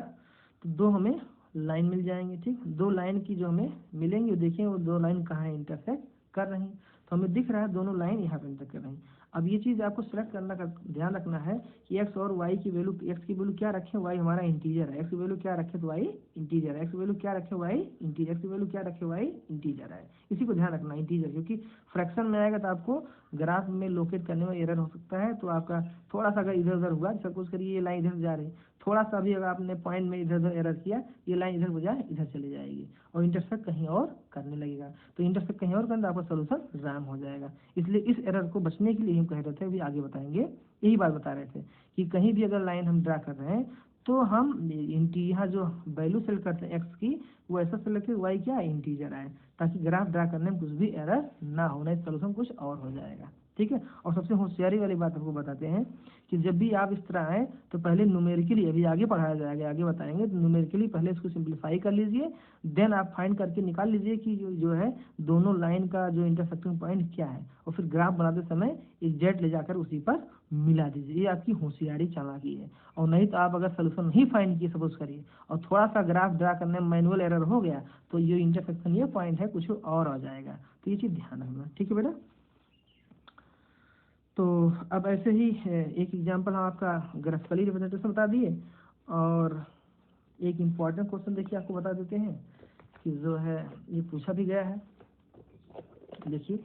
तो 2 हमें लाइन मिल जाएंगे, ठीक। 2 लाइन की जो हमें मिलेंगे, देखें वो 2 लाइन कहाँ इंटरसेक्ट कर रही हैं। तो हमें दिख रहा है दोनों लाइन यहाँ पर इंटर कर रही हैं। अब ये चीज़ आपको सेलेक्ट करना का ध्यान रखना है कि x और y की वैल्यू, x की वैल्यू क्या रखें, y हमारा इंटीजर है, x की वैल्यू क्या रखें तो y इंटीजर है, x की वैल्यू क्या रखें y इंटीजर, x की वैल्यू क्या रखें y इंटीजर है। इसी को ध्यान रखना इंटीजर, क्योंकि फ्रैक्शन में आएगा तो आपको ग्राफ में लोकेट करने में एरर हो सकता है। तो आपका थोड़ा सा अगर इधर उधर हुआ, सपोज करिए ये लाइन इधर जा रही, थोड़ा सा भी अगर आपने पॉइंट में इधर उधर एरर किया, ये लाइन इधर बजाय इधर चली जाएगी और इंटरसेक्ट कहीं और करने लगेगा। तो इंटरसेक्ट कहीं और करने तो आपका सोल्यूशन रैम हो जाएगा। इसलिए इस एरर को बचने के लिए हम कह रहे थे, अभी आगे बताएंगे, यही बात बता रहे थे कि कहीं भी अगर लाइन हम ड्रा कर रहे हैं तो हम यहाँ जो वैल्यू सेलेक्ट करते हैं x की, वो ऐसा सेलेक्ट करें y क्या इंटीजर आए, ताकि ग्राफ ड्रा करने में कुछ भी एरर ना हो, नहीं सोल्यूशन कुछ और हो जाएगा, ठीक है। और सबसे होशियारी वाली बात आपको बताते हैं कि जब भी आप इस तरह आए तो पहले न्यूमेरिकली, अभी आगे पढ़ाया जाएगा, आगे बताएंगे, तो न्यूमेरिकली पहले इसको सिंप्लीफाई कर लीजिए, देन आप फाइंड करके निकाल लीजिए कि जो है दोनों लाइन का जो इंटरसेक्टिंग पॉइंट क्या है, और फिर ग्राफ बनाते समय एग्जैक्ट ले जाकर उसी पर मिला दीजिए। ये आपकी होशियारी चालाकी है। और नहीं तो आप अगर सोल्यूशन नहीं फाइंड किए सपोज करिए और थोड़ा सा ग्राफ ड्रा करने में मैनुअल एरर हो गया तो ये इंटरसेक्शन, ये पॉइंट है, कुछ और आ जाएगा। तो ये चीज़ ध्यान रखना, ठीक है बेटा। तो अब ऐसे ही एक एग्जांपल हम आपका ग्राफिकली रिप्रेजेंटेशन बता दिए, और एक इम्पॉर्टेंट क्वेश्चन देखिए आपको बता देते हैं कि जो है ये पूछा भी गया है। देखिए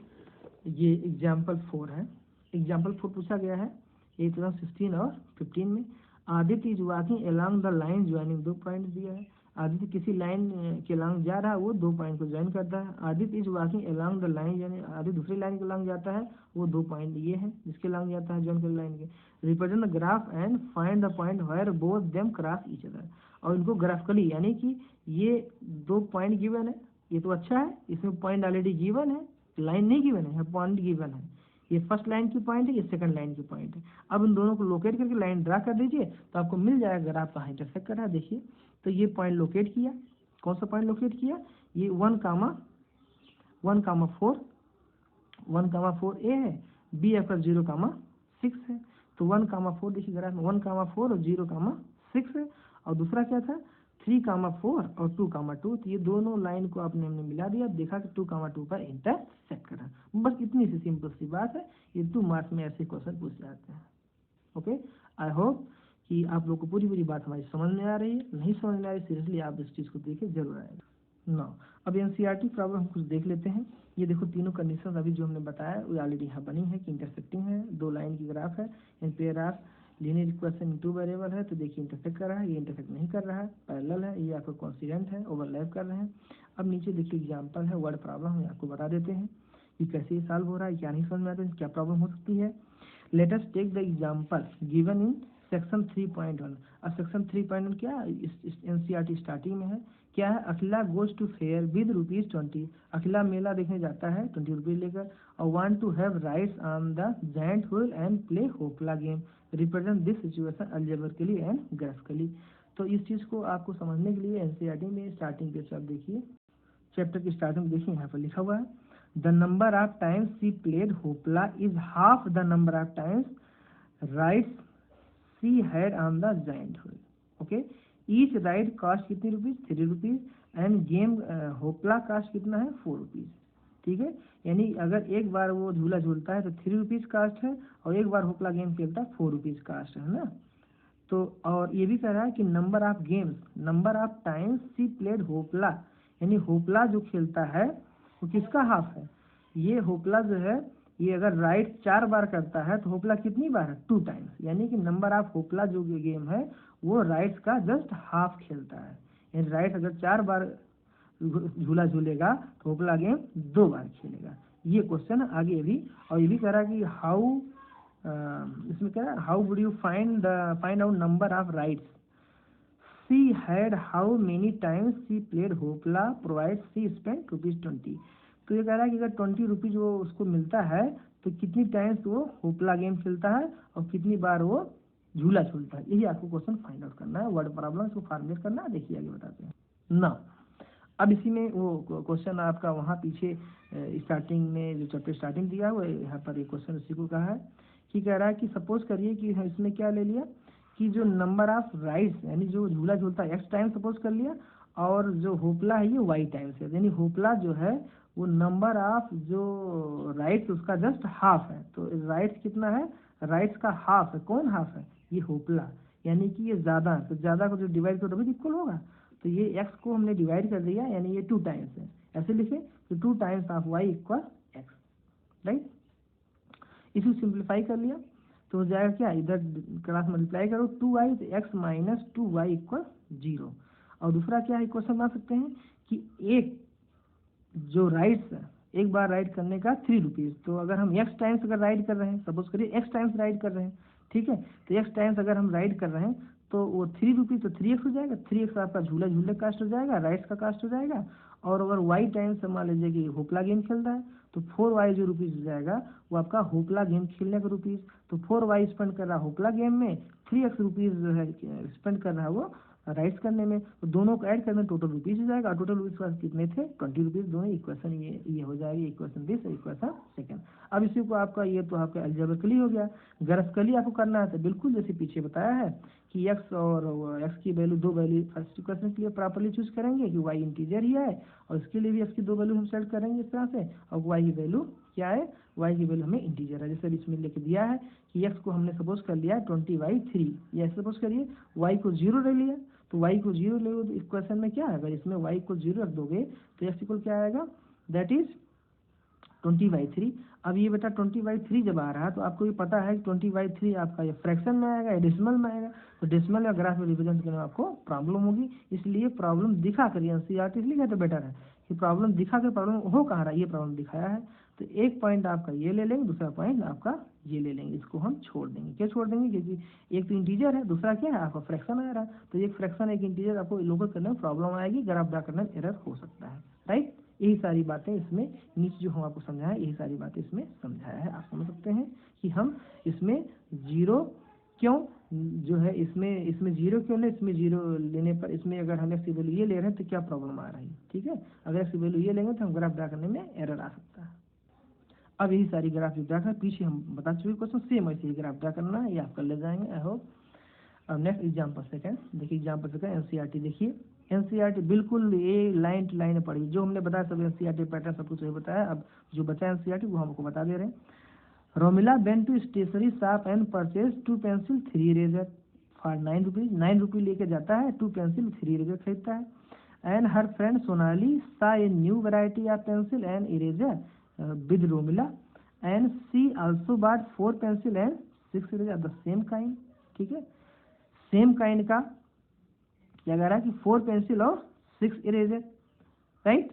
ये एग्जाम्पल 4 है, एग्जाम्पल 4 पूछा गया है 2016 और 15 में। Aditya is walking along the line joining, 2 point दिया है। आदित्य किसी लाइन के अलॉन्ग जा रहा है, वो 2 पॉइंट को ज्वाइन करता है। Aditya is walking along the line, यानी आदित्य दूसरी लाइन के अलॉन्ग जाता है, वो 2 पॉइंट ये है जिसके अलॉन्ग जाता है ज्वाइन कर लाइन के। Represent the graph and find the point where both them cross each other, और इनको ग्राफिकली, यानी कि ये 2 पॉइंट गिवन है, ये तो अच्छा है, इसमें पॉइंट ऑलरेडी गिवन है, लाइन नहीं गिवन है, पॉइंट गिवन है। ये फर्स्ट लाइन की पॉइंट है, ये सेकंड लाइन की पॉइंट है। अब इन दोनों को लोकेट करके लाइन ड्रा कर दीजिए तो आपको मिल जाएगा ग्राफ कहाँ इंटरसेक्ट कर रहा है। देखिए तो ये पॉइंट लोकेट किया, कौन सा पॉइंट लोकेट किया, ये 1,4 ए है, बी आपका 0,6 है। तो 1,4 देखिए ग्राफ में 1,4 और 0,6 है, और दूसरा क्या था 3,4 और 2,2। तो ये दोनों लाइन को आपने हमने मिला दिया, देखा कि 2,2 पर इंटरसेक्ट कर रहा है। बस इतनी सी सिंपल सी बात है, ये 2 मार्क्स में ऐसे क्वेश्चन पूछ जाते हैं। ओके, आई होप कि आप लोग को पूरी बात हमारी समझ में आ रही है। नहीं समझ में आ रही सीरियसली आप इस चीज़ को देखिए, जरूर आएगा ना। अब एनसीईआरटी प्रॉब्लम हम कुछ देख लेते हैं। ये देखो तीनों कंडीशन अभी जो हमने बताया वो ऑलरेडी यहाँ बनी है कि इंटरसेक्टिंग है, 2 लाइन की ग्राफ है, in pair of linear equation 2 variable है। तो देखिए इंटरसेक्ट कर रहा है, ये इंटरसेक्ट नहीं कर रहा है, पैरेलल है, ये आपका कॉन्सिडेंट है, ओवरलैप कर रहे हैं। अब नीचे देखिए एग्जाम्पल है, वर्ड प्रॉब्लम हम आपको बता देते हैं कि कैसे ये सॉल्व हो रहा है, क्या नहीं समझ में आता है, क्या प्रॉब्लम हो सकती है। Let us take the example given in section 3.1। अब सेक्शन 3.1 क्या एनसीईआरटी स्टार्टिंग में है, क्या है, Akhila goes to fair with ₹20। Akhila मेला देखने जाता है 20 रुपीज लेकर, और want to have rides on the giant wheel and play hoopla game. Represent this situation algebraically and graphically. तो इस चीज़ को आपको समझने के लिए एनसीईआरटी में स्टार्टिंग के आप देखिए, चैप्टर की स्टार्टिंग में देखिए यहाँ पर लिखा हुआ है, the number of times she played hoopla is half the number of times rides she had on the giant wheel. Okay, each ride cost कितनी rupees, 3 rupees, and game hoopla cost कितना है, 4 रुपीज। ठीक है, यानी अगर एक बार वो झूला झूलता है तो 3 रुपीज कास्ट है, और एक बार होपला गेम खेलता है 4 रुपीज कास्ट है ना। तो और ये भी कह रहा है कि number of games, number of times she played hoopla, यानी होपला जो खेलता है वो किसका हाफ है, ये होपला जो है ये अगर राइड 4 बार करता है तो होपला कितनी बार है, 2 टाइम्स, यानी कि नंबर ऑफ होपला जो गेम है वो राइड्स का जस्ट हाफ खेलता है। यानी राइड्स अगर 4 बार झूला झूलेगा तो होपला गेम 2 बार खेलेगा। ये क्वेश्चन आगे भी, और ये भी कह रहा है कि हाउ, इसमें कह रहा है how would you find out number of rides she had, how many times she played hoopla provide she spend ₹20। तो ये कह रहा है कि अगर 20 रुपीज वो उसको मिलता है तो कितनी टाइम्स वो होपला गेम खेलता है और कितनी बार वो झूला झूलता है। यही आपको क्वेश्चन फाइंड आउट करना है, वर्ड प्रॉब्लम को फॉर्मुलेट करना है। देखिए आगे बताते हैं ना। अब इसी में वो क्वेश्चन आपका वहाँ पीछे स्टार्टिंग में जो चैप्टर स्टार्टिंग दिया हुआ है, यहाँ पर ये क्वेश्चन उसी को कहा है कि कह रहा है कि सपोज करिए कि इसमें क्या ले लिया कि जो नंबर ऑफ राइड्स, यानी जो झूला झूलता है x टाइम सपोज कर लिया, और जो होपला है ये y टाइम से, यानी होपला जो है वो नंबर ऑफ जो राइड्स उसका जस्ट हाफ है। तो राइड्स कितना है, राइड्स का हाफ है, कौन हाफ है, ये होपला, यानी कि ये ज़्यादा है, तो ज़्यादा को जो डिवाइड करो तभी इक्वल होगा। तो ये x को हमने डिवाइड कर दिया, यानी ये 2 टाइम्स है, ऐसे लिखे तो 2 times of y equal x, right. इसी सिंप्लीफाई कर लिया तो हो जाएगा क्या, इधर क्रॉस मल्टीप्लाई करो 2y, तो x माइनस 2y इक्वल 0। और दूसरा क्या इक्वेशन बना सकते हैं कि एक जो राइड्स है, एक बार राइड करने का 3 रुपीज़, तो अगर हम x टाइम्स अगर राइड कर रहे हैं, सपोज करिए x टाइम्स राइड कर रहे हैं, ठीक है, तो x टाइम्स अगर हम राइड कर रहे हैं तो वो 3 रुपीज़ तो 3x हो जाएगा, 3x आपका झूला झूले का कास्ट हो जाएगा, राइड्स का कास्ट हो जाएगा। और अगर y टाइम्स मान लीजिए कि होपला गेम खेल रहा है तो 4y जो रुपीज़ हो जाएगा वो आपका होपला गेम खेलने का रुपीज़। तो 4y स्पेंड कर रहा है होपला गेम में, 3x रुपीज़ जो है स्पेंड कर रहा है वो राइड्स करने में, तो दोनों को ऐड करने टोटल रुपीज़ हो जाएगा। टोटल रुपीज़ कितने थे, 20 रुपीज़। दोनों इक्वेशन ये हो जाएगी, इक्वेशन दिस और इक्वेशन सेकंड। अब इसी को आपका ये तो आपका अलजेब्रिकली हो गया। ग्राफिकली आपको करना है तो बिल्कुल जैसे पीछे बताया है कि x और x की वैल्यू 2 वैल्यू फर्स्ट इक्वेशन के लिए प्रॉपर्ली चूज करेंगे कि y इंटीजर ही है, और इसके लिए भी x की 2 वैल्यू हम सेट करेंगे इस तरह से, और y की वैल्यू क्या है, y की वैल्यू हमें इंटीजर है। जैसे इसमें लिख दिया है कि x को हमने सपोज कर लिया 20/3, या सपोज करिए y को 0 ले लिया, तो y को 0 ले तो इक्वेशन में क्या है, अगर इसमें y को 0 रख दोगे तो x इक्वल क्या आएगा, दैट इज 20/3। अब ये बेटा 20/3 जब आ रहा है तो आपको ये पता है कि 20/3 आपका ये फ्रैक्शन में आएगा या डेसिमल में आएगा, तो डेसिमल या ग्राफ में रिप्रेजेंट करने में आपको प्रॉब्लम होगी, इसलिए प्रॉब्लम दिखा कर एनसीईआरटी इसलिए कहते बेटर है कि प्रॉब्लम दिखा कर, प्रॉब्लम हो कहाँ रहा है ये प्रॉब्लम दिखाया है, तो एक पॉइंट आपका ये ले लेंगे, दूसरा पॉइंट आपका ये ले लेंगे, इसको हम छोड़ देंगे। क्या छोड़ देंगे? क्योंकि एक तो इंटीजर है, दूसरा क्या है आपका फ्रैक्शन आ रहा है, तो एक फ्रैक्शन एक इंटीजर आपको लोकल करने में प्रॉब्लम आएगी, ग्राफ ड्रा करने में एरर हो सकता है, राइट। यही सारी बातें इसमें नीचे जो हम आपको समझाया यही सारी बातें इसमें समझाया है। आप समझ सकते हैं कि हम इसमें जीरो क्यों जो है इसमें जीरो क्यों नहीं, इसमें जीरो लेने पर इसमें अगर हम एक्स की वैल्यू ये ले रहे हैं तो क्या प्रॉब्लम आ रही है, ठीक है। अगर एक्स की वैल्यू ये लेंगे तो हम ग्राफ ड्रा करने में एरर आ सकता है। अब यही सारी ग्राफ ड्रा करना, पीछे हम बता चुके क्वेश्चन सेम ऐसे ही ग्राफ ड्रा करना है, ये आप कर ले जाएंगे आई होप। अब नेक्स्ट एग्जाम्पल सेकंड देखिए, एग्जाम्पल सेकंड एनसीईआरटी देखिए, एनसीईआरटी बिल्कुल ये लाइन टू लाइन पढ़ी, जो हमने बताया सब एनसीईआरटी पैटर्न सब कुछ बताया। अब जो बचा एनसीईआरटी वो हमको बता दे रहे हैं। Romila went to stationery shop and purchase 2 pencil 3 eraser for 9 rupees. 9 रुपये लेके जाता है, 2 पेंसिल 3 इरेजर खरीदता है। And her friend Sonali saw a new variety of pencil and eraser with Romila and she also bought 4 pencil and 6 eraser of the same kind, ठीक है। Same kind का क्या कह रहा है कि 4 पेंसिल और 6 eraser, right,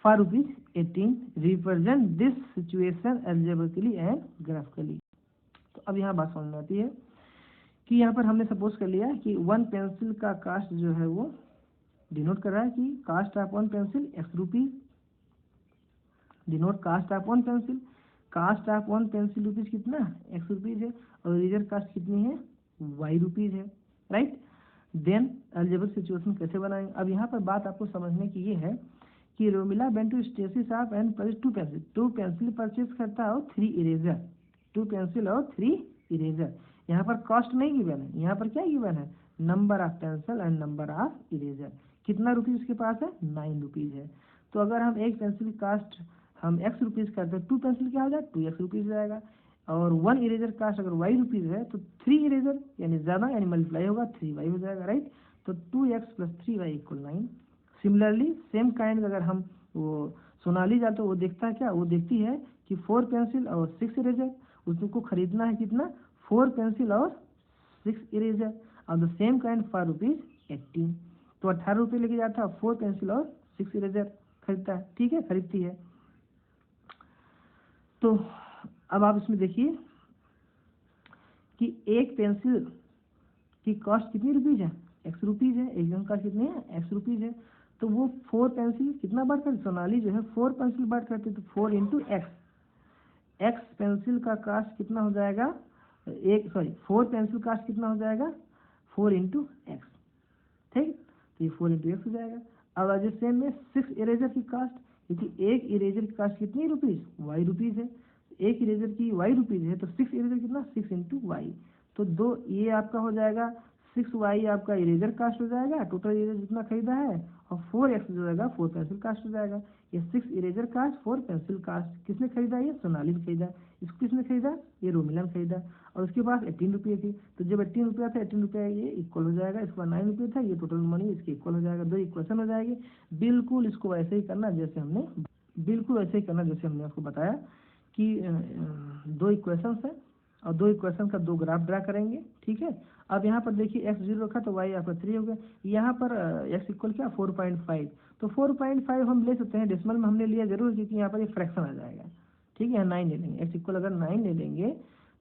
for ₹18 represent this situation algebraically and graphically. तो अब यहाँ बात समझ में आती है कि यहाँ पर हमने सपोज कर लिया कि 1 पेंसिल का कास्ट जो है वो डिनोट कर रहा है कि cost of 1 pencil x rupees, denote cost of 1 pencil, cost of 1 pencil rupees कितना x रुपीज है, और इरेजर कास्ट कितनी है y रुपीज है, राइट। देन अलजेब्रिक सिचुएशन कैसे बनाएंगे? अब यहाँ पर बात आपको समझने की ये है कि Romila went to stationery shop and purchase 2 pencil, 2 pencil purchase करता है और 3 इरेजर, 2 पेंसिल और 3 इरेजर। यहाँ पर कॉस्ट नहीं गिवन है, यहाँ पर क्या गिवन है, number of pencil and number of eraser. कितना रुपीज उसके पास है, 9 रुपीज है। तो अगर हम एक पेंसिल कास्ट हम x रुपीज करते हैं, 2 पेंसिल क्या हो जाएगा 2x रुपीज जाएगा, और 1 इरेजर कास्ट अगर y रुपीज है तो 3 इरेजर यानी ज़्यादा यानी मल्टीप्लाई होगा 3y हो जाएगा, राइट। तो 2x + 3y = 9। Similarly same kind अगर हम वो सोनाली जाते तो वो देखता है क्या, वो देखती है कि 4 पेंसिल और 6 इरेजर, उसको खरीदना है कितना 4 पेंसिल और 6 इरेजर और द सेम काइंड फॉर ₹18। तो 18 रुपये लेके जाता है, 4 पेंसिल और 6 इरेजर खरीदता है, ठीक है, खरीदती है। तो अब आप इसमें देखिए कि एक पेंसिल की कॉस्ट कितनी रुपीज है, x रुपीज है, एक जन का कितनी है x रुपीज है। तो वो 4 पेंसिल कितना बार करती, सोनाली जो है 4 पेंसिल बार करती है, तो 4 × x, x पेंसिल का कास्ट कितना हो जाएगा, 4 पेंसिल कास्ट कितना हो जाएगा 4 × x, ठीक, तो ये 4 × x हो जाएगा। अब आज सेम में 6 इरेजर की कास्ट, क्योंकि एक इरेजर की कास्ट कितनी रुपीज y रुपीज है, एक इरेजर की y रुपीज है, तो 6 इरेजर कितना 6 × y, तो 2 ये आपका हो जाएगा 6y आपका इरेजर कास्ट हो जाएगा, टोटल इरेजर जितना खरीदा है, और 4x जो जाएगा 4 पेंसिल कास्ट हो जाएगा। ये 6 इरेजर कास्ट 4 पेंसिल कास्ट किसने खरीदा, ये सोनाली ने खरीदा। इसको किसने खरीदा, ये रोमिला ने खरीदा, और उसके पास 18 रुपये थी, तो जब 18 रुपया था 18 रुपया ये इक्वल हो जाएगा, इसके बाद 9 रुपये था, ये टोटल मनी इसके इक्वल हो जाएगा, 2 इक्वेशन हो जाएगी। बिल्कुल इसको वैसे ही करना जैसे हमने आपको बताया कि 2 इक्वेशन है और 2 इक्वेशन का 2 ग्राफ ड्रा करेंगे, ठीक है। अब यहाँ पर देखिए x 0 रखा तो y आपका 3 हो गया, यहाँ पर x इक्वल क्या 4.5, तो 4.5 हम ले सकते हैं, डेसिमल में हमने लिया जरूर क्योंकि यहाँ पर ये फ्रैक्शन आ जाएगा, ठीक है। 9 ले लेंगे, x इक्वल अगर 9 ले लेंगे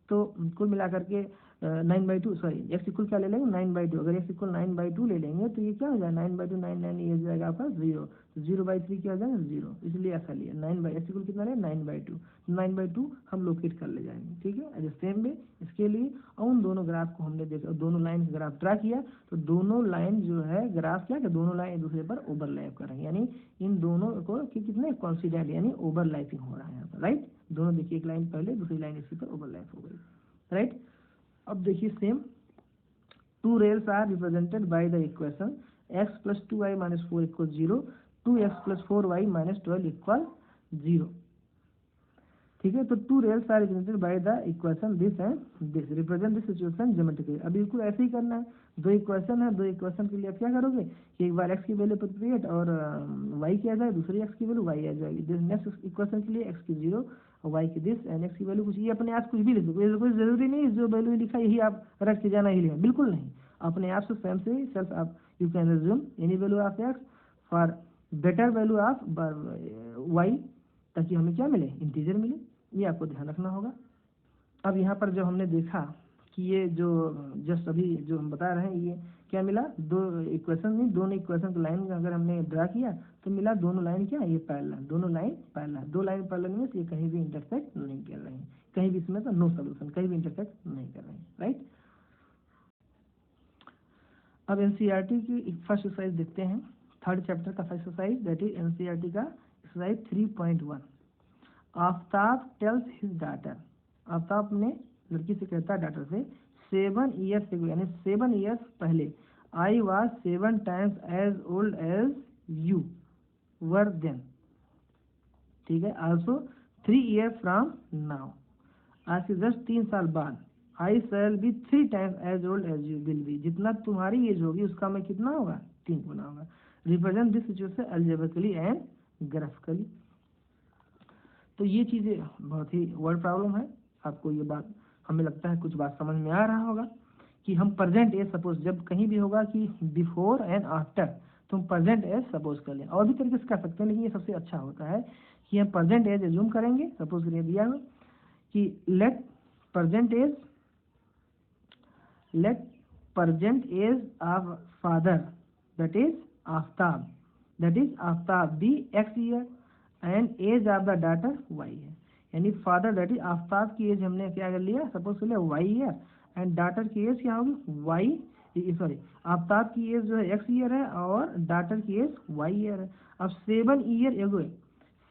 तो कुल मिलाकर के 9/2 सॉरी x इक्वल क्या ले लेंगे 9/2, अगर x इक्वल 9/2 ले लेंगे तो ये क्या हो जाएगा 9/2 9 ये हो जाएगा आपका 0, तो 0/3 क्या हो जाएगा 0, इसलिए ऐसा लिया 9/x इक्वल कितना है 9/2, 9/2 हम लोकेट कर ले जाएंगे, ठीक है। सेम में इसके लिए और उन दोनों ग्राफ को हमने देखा, दोनों लाइन का ग्राफ ड्रा किया, तो दोनों लाइन जो है ग्राफ क्या है दोनों लाइन एक दूसरे पर ओवरलैप कर रहे हैं, यानी इन दोनों को कितने कॉन्सिडेंट यानी ओवरलैपिंग हो रहा है यहाँ पर, राइट। दोनों देखिए एक लाइन पहले दूसरी लाइन इसी पर ओवरलैप हो गई, राइट। अब देखिए same 2 rails are represented by the equation x + 2y - 4 = 0, 2x + 4y - 12 = 0, ठीक है। तो two results are represented by the equation this and this, represent this situation geometrically. अब बिल्कुल ऐसे ही करना है, दो इक्वेशन है, दो इक्वेशन के लिए आप क्या करोगे कि एक बार x की वैल्यू प्रिपेट और y की आ जाए, दूसरी x की वैल्यू y आ जाएगी। दिस नेक्स्ट इक्वेशन के लिए x की 0 और y की दिस एंड x की वैल्यू कुछ, ये अपने आप कुछ भी लिख दो, कोई जरूरी नहीं जो वैल्यू लिखा यही आप रख के जाना ही लिखा, बिल्कुल नहीं, अपने आप से स्वयं से सेल्फ आप you can resume any value of x for better value of y, ताकि हमें क्या मिले, इंटीजर मिले, ये आपको ध्यान रखना होगा। अब यहाँ पर जो हमने देखा कि ये जो जस्ट अभी जो हम बता रहे हैं, ये क्या मिला, दो इक्वेशन नहीं, दोनों इक्वेशन की लाइन अगर हमने ड्रा किया तो मिला दोनों लाइन क्या, ये पैरेलल, दोनों लाइन पैरेलल, दो लाइन पैरेलल में ये कहीं भी इंटरसेक्ट नहीं कर रहे हैं, कहीं भी इसमें तो नो सोल्यूशन, कहीं भी इंटरसेक्ट नहीं कर रहे हैं, राइट। अब एनसीईआरटी की फर्स्ट एक्सरसाइज देखते हैं, थर्ड चैप्टर का first exercise, that is NCERT का exercise 3.1। Aftab tells his daughter, Aftab ने लड़की से कहता है डॉटर से 7 ईयर्स एगो, यानी 7 ईयर्स पहले, I was 7 times as old as you were then, ठीक है। आल्सो 3 ईयर फ्रॉम नाउ, आज से जस्ट 3 साल बाद, I shall be 3 times as old as you will be, जितना तुम्हारी एज होगी उसका मैं कितना होगा, 3 गुना होगा। Represent this situation algebraically and graphically. तो ये चीज़ें बहुत ही वर्ड प्रॉब्लम है, आपको ये बात हमें लगता है कुछ बात समझ में आ रहा होगा कि हम प्रेजेंट एज सपोज, जब कहीं भी होगा कि बिफोर एंड आफ्टर, तो हम प्रेजेंट एज सपोज कर लें, और भी तरीके से कर सकते हैं, लेकिन ये सबसे अच्छा होता है कि हम प्रेजेंट एज एज्यूम करेंगे। सपोज करिए दिया हो कि let present age of father that is Aftab be x year and age of the daughter y है, यानी फादर दैट इज आफ्ताब की एज हमने क्या कर लिया, सपोज कर लिया y ईयर, एंड डॉटर की एज क्या होगी आफ्ताब की एज जो है x ईयर है और डॉटर की एज y ईयर है। अब 7 ईयर एगो है,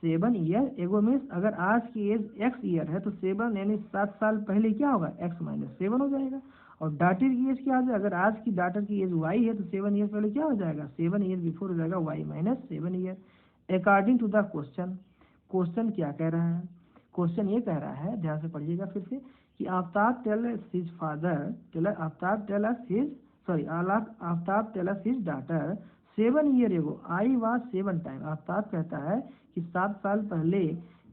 7 ईयर एगो मीन्स अगर आज की एज x ईयर है तो 7 यानी 7 साल पहले क्या होगा, x - 7 हो जाएगा। और डॉटर की एज क्या हो जाएगा, अगर आज की डॉटर की एज y है तो 7 ईयर पहले क्या हो जाएगा, 7 ईयर बिफोर हो जाएगा y - 7 year. According to the question, question क्या कह रहा है, क्वेश्चन ये कह रहा है, ध्यान से पढ़िएगा फिर से, कि Aftab tell his father, Aftab tell his daughter 7 year ago I was 7 time, Aftab कहता है कि 7 साल पहले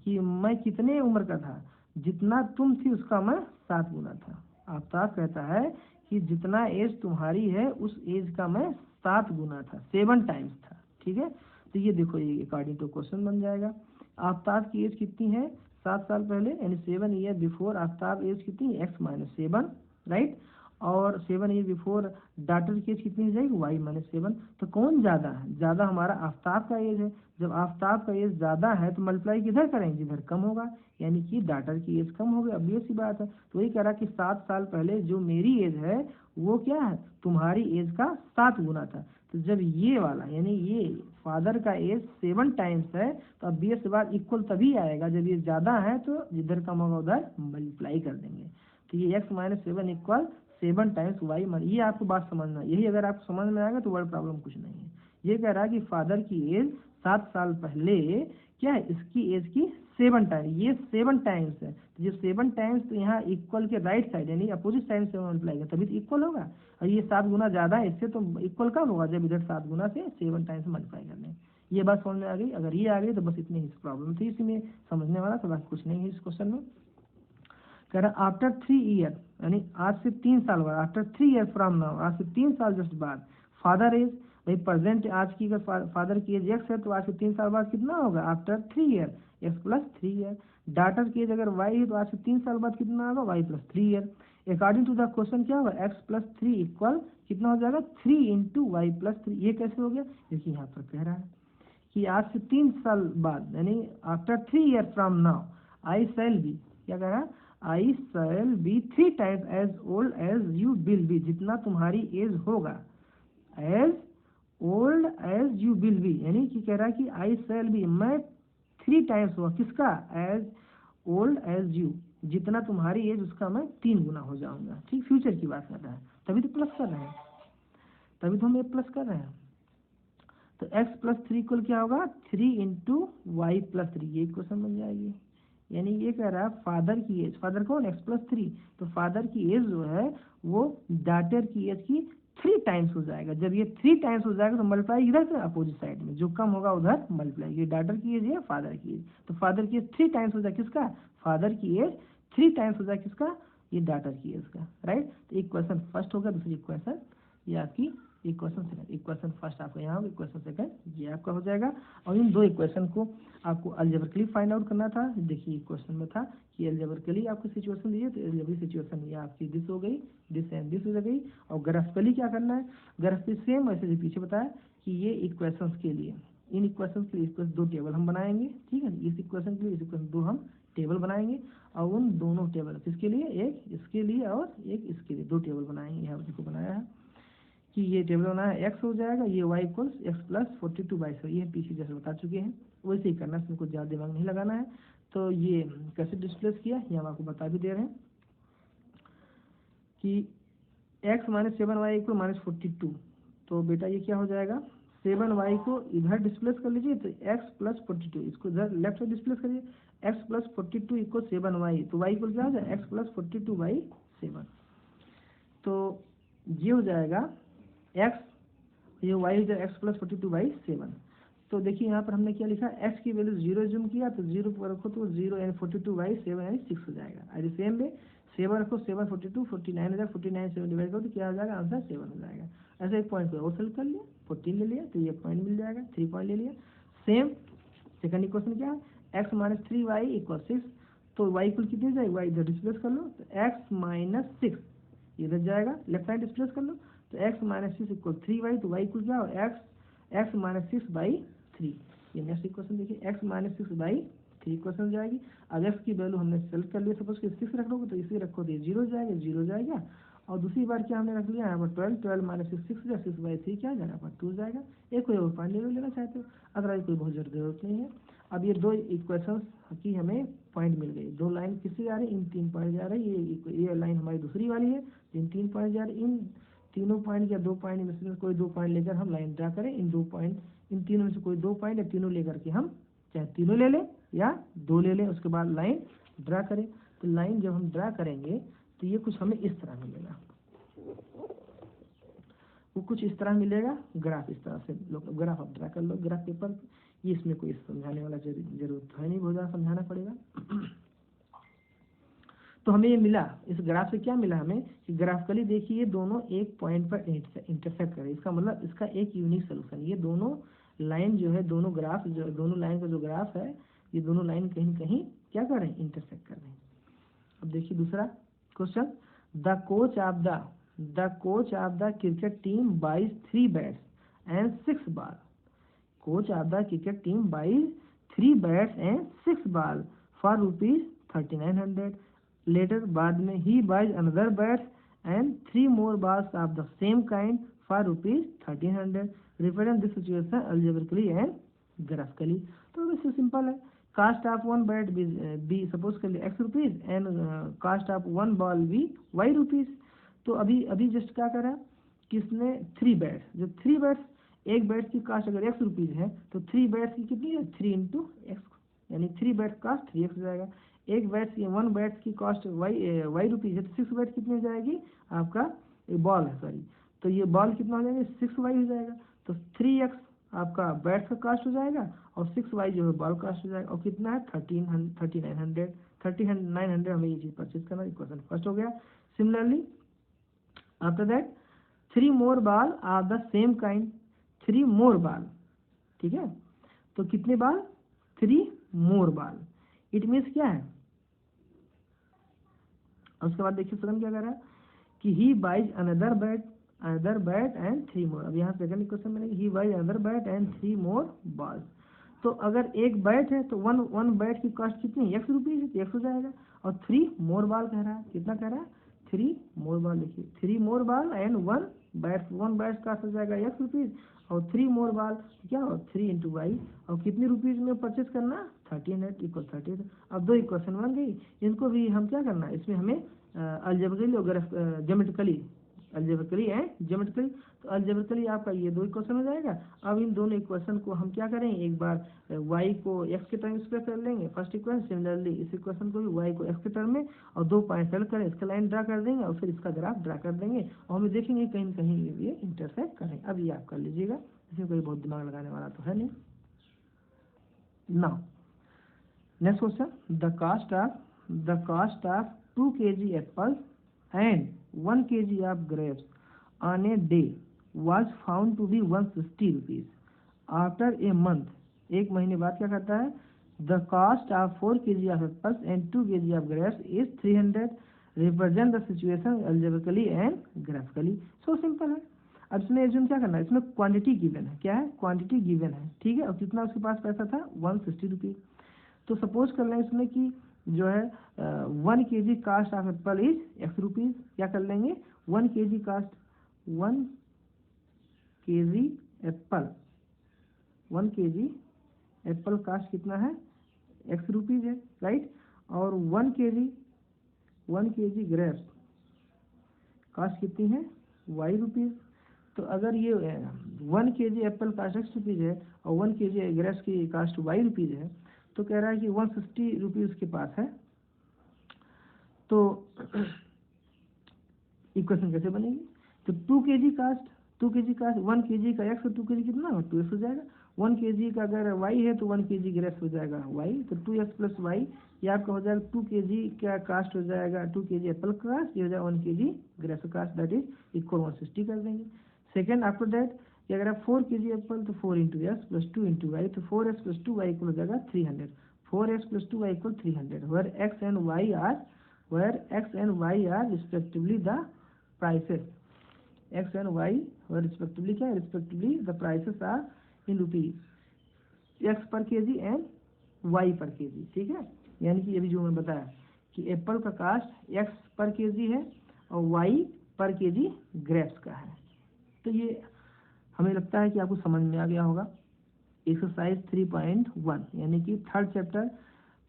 कि मैं कितने उम्र का था, जितना तुम थी उसका मैं 7 गुना था। आफ्ताब कहता है कि जितना एज तुम्हारी है उस एज का मैं 7 गुना था, 7 टाइम्स था, ठीक है। तो ये देखो, ये अकॉर्डिंग टू क्वेश्चन बन जाएगा। आफ्ताब की एज कितनी है 7 साल पहले, यानी 7 ईयर बिफोर आफ्ताब एज कितनी, x - 7, राइट। और 7 ईयर बिफोर डॉटर की एज कितनी हो जाएगी, y - 7। तो कौन ज़्यादा है, ज़्यादा हमारा आफ्ताब का एज है। जब आफ्ताब का एज ज़्यादा है तो मल्टीप्लाई किधर करेंगे, जिधर कम होगा, यानी कि डॉटर की एज कम होगी, अब ये सी बात है। तो वही कह रहा कि 7 साल पहले जो मेरी एज है वो क्या है, तुम्हारी एज का 7 गुना था। तो जब ये वाला यानी ये फादर का एज 7 टाइम्स है तो अब बी से बाद इक्वल तभी आएगा जब ये ज़्यादा है, तो जिधर कम होगा उधर मल्टीप्लाई कर देंगे। तो ये x - 7 इक्वल 7 टाइम्स y, ये आपको बात समझना, यही अगर आपको समझ में आएगा तो वर्ड प्रॉब्लम कुछ नहीं है। ये कह रहा है कि फादर की एज 7 साल पहले क्या है, इसकी एज की 7 टाइम्स, ये 7 टाइम्स है, तो ये 7 टाइम्स तो यहाँ इक्वल के राइट साइड यानी अपोजिट साइड से मल्टीप्लाई कर तभी तो इक्वल होगा। और ये 7 गुना ज़्यादा है इससे, तो इक्वल कब होगा, जब इधर 7 गुना से 7 टाइम्स मल्टीप्लाई कर लें। ये बात समझ में आ गई, अगर ये आ गई तो बस इतनी ही प्रॉब्लम थी इसमें समझने वाला, तो बाकी कुछ नहीं है इस क्वेश्चन में। कह रहा आफ्टर 3 ईयर, यानी आज से 3 साल बाद, आफ्टर 3 ईयर फ्रॉम नाउ, आज से 3 साल जस्ट बाद, फादर एज, भाई प्रेजेंट आज की अगर फादर की एज x है तो आज से 3 साल बाद कितना होगा, after 3 year x + 3 year. Daughter की एज अगर y है तो आज से 3 साल बाद कितना होगा, y + 3 year. According to the question क्या होगा, x + 3 इक्वल कितना हो जाएगा, 3 × y + 3। ये कैसे हो गया, देखिए यहाँ पर कह रहा है कि आज से 3 साल बाद, यानी after 3 year from now, I shall be, क्या कह रहा है, I shall be 3 times as old as you will be, जितना तुम्हारी एज होगा, as old as you will be, यानी कि कह रहा है कि आई शैल बी, मैं 3 टाइम्स हुआ किसका, एज ओल्ड एज यू, जितना तुम्हारी एज उसका मैं 3 गुना हो जाऊंगा, ठीक, फ्यूचर की बात कर रहा है, तभी तो प्लस कर रहे हैं, तभी तो हम ये प्लस कर रहे हैं। तो x + 3 इक्वल क्या होगा, 3 × y + 3, ये क्वेश्चन बन जाएगी, यानी ये कह रहा है फादर की एज, फादर कौन x+3, तो फादर की एज जो है वो डॉटर की एज की 3 टाइम्स हो जाएगा। जब ये 3 टाइम्स हो जाएगा तो मल्टीप्लाई इधर से अपोजिट साइड में, जो कम होगा उधर मल्टीप्लाई, ये डॉटर की एज है फादर की एज, तो फादर की एज 3 टाइम्स हो जाए किसका, फादर की एज 3 टाइम्स हो जाए किसका, ये डॉटर की एज का, राइट। तो इक्वेशन फर्स्ट होगा, दूसरी इक्वेशन ये आपकी इक्वेशन सेकंड, इक्वेशन फर्स्ट आपका यहाँ होगा, इक्वेशन सेकंड ये आपका हो जाएगा। और इन दो इक्वेशन को आपको अलजेब्रिकली फाइंड आउट करना था। देखिए इक्वेशन में था कि अलजेब्रिकली आपको सिचुएशन दीजिए, तो अलजेब्रिक सिचुएशन ये आपकी दिस हो गई, दिस एंड दिस हो गई। और ग्राफिकली क्या करना है, ग्राफिकली सेम वैसे जो पीछे बताया कि ये इक्वेशंस के लिए, इन इक्वेशंस के लिए इक्वेशन 2 टेबल हम बनाएंगे, ठीक है। इस इक्वेशन के लिए इस इक्वेशन 2 हम टेबल बनाएंगे, और उन दोनों टेबल किसके लिए, एक इसके लिए और एक इसके लिए, 2 टेबल बनाएंगे। यहाँ देखो बनाया है कि ये टेबल बना है, एक्स हो जाएगा, ये वाई इक्वल्स x+42/100, ये पीछे जैसे बता चुके हैं वैसे ही करना है, इसमें कुछ ज़्यादा दिमाग नहीं लगाना है। तो ये कैसे डिस्प्लेस किया ये हम आपको बता भी दे रहे हैं कि x - 7y = -42, तो बेटा ये क्या हो जाएगा, 7y को इधर डिस्प्लेस कर लीजिए, तो x+42, इसको इधर लेफ्ट साइड डिस्प्लेस करिए, x+42 = 7y, तो y इक्वल क्या हो जाएगा x+42/7, तो ये हो जाएगा x, ये y हो जाएगा x+42/7। तो देखिए यहाँ पर हमने क्या लिखा, x की वैल्यू 0 जूम किया, तो 0 पर रखो तो 0 यानी 42/7 यानी 6 हो जाएगा। अरे सेम वे 7 रखो, 7 42 49 हो जाएगा, 49 7 डिवाइड करो तो क्या हो जाएगा, आंसर 7 हो जाएगा। ऐसे एक पॉइंट को और सेलेक्ट कर लिया, 14 ले लिया, तो ये पॉइंट मिल जाएगा, 3 पॉइंट ले लिया। सेम सेकंड इक्वेशन क्या है, x - 3y = 6, तो y इक्वल कितनी जाएगी, y इधर डिस्प्लेस कर लो, तो x - 6 इधर जाएगा, लेफ्ट साइड डिस्प्लेस कर लो, तो x - 6 = 3y, तो y इक्वल क्या हो, x - 6/3। ये नेक्स्ट इक्वेशन देखिए, x - 6/3 इक्वेशन जाएगी। अगर x की वैल्यू हमने सेलेक्ट कर लिया, सपोज कि 6 रख लोगे तो इसे रखो तो ये 0 जाएगा, 0 जाएगा। और दूसरी बार क्या हमने रख लिया यहाँ पर 12 - 6 6 जाएगा, 6/3 क्या जाएगा पर 2 जाएगा। एक कोई और पॉइंट लेना चाहते हो, अदरवाइज कोई बहुत जरूरत नहीं है। अब ये 2 इक्वेशंस की हमें पॉइंट मिल गई, 2 लाइन किससे जा रही है, इन 3 पॉइंट जा रही है, ये लाइन हमारी दूसरी वाली है, इन 3 पॉइंट जा रही है, इन तीनों पॉइंट या 2 पॉइंट में से कोई 2 पॉइंट लेकर हम लाइन ड्रा करें, इन 2 पॉइंट, इन तीनों में से कोई 2 पॉइंट या तीनों लेकर के हम चाहे तीनों ले लें या 2 ले लें, उसके बाद लाइन ड्रा करें। तो लाइन जब हम ड्रा करेंगे तो ये कुछ हमें इस तरह मिलेगा, वो कुछ इस तरह मिलेगा, ग्राफ इस तरह से लोग ग्राफ आप ड्रा कर लो ग्राफ पेपर, ये इसमें कोई समझाने वाला जरूरत है नहीं, बहुत ज़्यादा समझाना पड़ेगा। तो हमें ये मिला, इस ग्राफ से क्या मिला हमें कि ग्राफिकली देखिए दोनों एक पॉइंट पर इंटरसेक्ट करें, इसका मतलब इसका एक यूनिक सोल्यूशन, ये दोनों लाइन जो है, दोनों ग्राफ जो, दोनों लाइन का जो ग्राफ है, ये दोनों लाइन कहीं कहीं क्या कर रहे हैं, इंटरसेक्ट कर रहे हैं। अब देखिए दूसरा question, the coach of the cricket team buys 3 bats and 6 ball, coach of the cricket team buys 3 bats and 6 ball for ₹3900, later बाद में ही buys another bats and 3 more balls of the same kind for ₹1300, represent this situation algebraically and graphically। तो वैसे simple है, cost of 1 bat be suppose कर लिया ₹X and cost of 1 ball be ₹Y। तो अभी just क्या करा कि इसने 3 बैट्स, जो 3 बैट्स, एक बैट की कास्ट अगर ₹X है तो 3 बैट्स की कितनी है, 3 × X, यानी 3 बैट कास्ट 3X हो जाएगा। एक बैट्स 1 बैट्स की कॉस्ट Y है, तो 6 बैट कितनी हो जाएगी आपका, बॉल है सॉरी, तो ये बॉल कितना हो जाएगा, 6Y हो जाएगा। तो 3X आपका बैट्स का कास्ट हो जाएगा और 6Y जो है बॉल कास्ट हो जाएगा, और कितना है 3900 हमें ये चीज़ परचेज करना, इक्वेशन फर्स्ट हो गया। Similarly after that 3 more ball of the same kind, 3 more ball, ठीक है, तो कितने ball, 3 more ball, it means क्या है। उसके बाद देखिए सेकंड क्या कर रहा है कि he buys another bat and 3 more, अब यहाँ सेकंड क्वेश्चन में ही buys another bat and 3 more balls, तो अगर एक बैट है तो वन बैट की कॉस्ट कितनी है, ₹X है, तो X हो जाएगा। और 3 more ball कह रहा है, कितना कह रहा है, 3 more ball, देखिए 3 more ball and 1 bat cost हो जाएगा ₹X, और 3 more ball क्या हो 3 × Y, और कितने रुपीज़ में परचेज करना, 1300 = 30। अब 2 इक्वेशन बन गई, इनको भी हम क्या करना है, इसमें हमें अलजेब्रिकली और ज्योमेट्रिकली अलजेब्रिकली एंड ज्योमेट्रिकली। तो अलजेब्रिकली आपका ये दो इक्वेशन हो जाएगा। अब इन दोनों इक्वेशन को हम क्या करेंगे, एक बार y को x के टर्म एक्सप्रेस कर लेंगे फर्स्ट इक्वेशन, सिमिलरली इस इक्वेशन को भी y को x के टर्म में और दो पॉइंट सेलेक्ट करें, इसका लाइन ड्रा कर देंगे और फिर इसका ग्राफ ड्रा कर देंगे और हमें देखेंगे कहीं न कहीं ये इंटरसेक्ट करें। अब ये आप कर लीजिएगा, इसमें कोई बहुत दिमाग लगाने वाला तो है नहीं। Now next question, the cost of 2 kg apple and 1 kg of grapes on a day was found to be 160 rupees. After a month, एक महीने बाद क्या करता है, the cost of 4 kg of apples and 2 kg of grapes is 300. Represent the situation algebraically and graphically. So simple है। अब इसमें assume क्या करना है, इसमें क्वांटिटी गिवन है, क्या है, क्वांटिटी गिवन है, ठीक है, और कितना उसके पास पैसा था 160 रुपीज। तो सपोज कर लें इसमें कि जो है 1 kg cost of apple is x rupees. क्या कर लेंगे, 1 kg cost, 1 kg apple, 1 kg apple cost कितना है x रुपीज है, राइट। और 1 kg ग्रेप्स कास्ट कितनी है y रुपीज। तो अगर ये 1 kg apple cost x rupees है और 1 kg ग्रेप्स की कास्ट y रुपीज है, तो कह रहा है कि 160 रुपीज के पास है। तो इक्वेशन कैसे बनेगी, तो 2 kg कास्ट 1 kg का x और 2 kg कितना हो 2x हो जाएगा। 1 kg का अगर y है तो 1 kg ग्रेप्स हो जाएगा y, तो 2x प्लस y ये आपका हो जाएगा 2 kg क्या कास्ट हो जाएगा, 2 kg एप्पल कास्ट, ये हो जाएगा 1 kg grapes cost, that is equal 160 कर देंगे। सेकेंड आफ्टर दैट कि अगर आप 4 kg एप्पल तो 4 into x plus 2 into y, तो 4x प्लस 2y इक्वल हो जाएगा 300। 4x plus 2y equal 300, where x and y are respectively the prices. x and y were respectively क्या, respectively the prices are in rupees, x पर kg and y पर kg, ठीक है। यानी कि ये भी जो मैं बताया कि एप्पल का कास्ट x पर kg है और y पर kg ग्रेप्स का है। तो ये हमें लगता है कि आपको समझ में आ गया होगा। एक्सरसाइज 3.1 यानी कि third chapter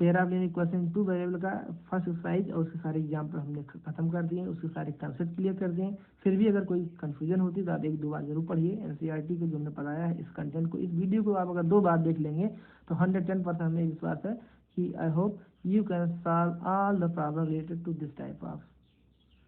parabolic equation 2 variable का फर्स्ट एक्सरसाइज और उसके सारे एग्जाम्पल हमने खत्म कर दिए, उसके सारे कंसेप्ट क्लियर कर दिए। फिर भी अगर कोई कंफ्यूजन होती तो आप 1-2 बार जरूर पढ़िए एनसीईआरटी को जो हमने पढ़ाया है इस कंटेंट को। इस वीडियो को आप अगर 2 बार देख लेंगे तो 110% हमें विश्वास है कि I hope you can solve all the problem related to this type of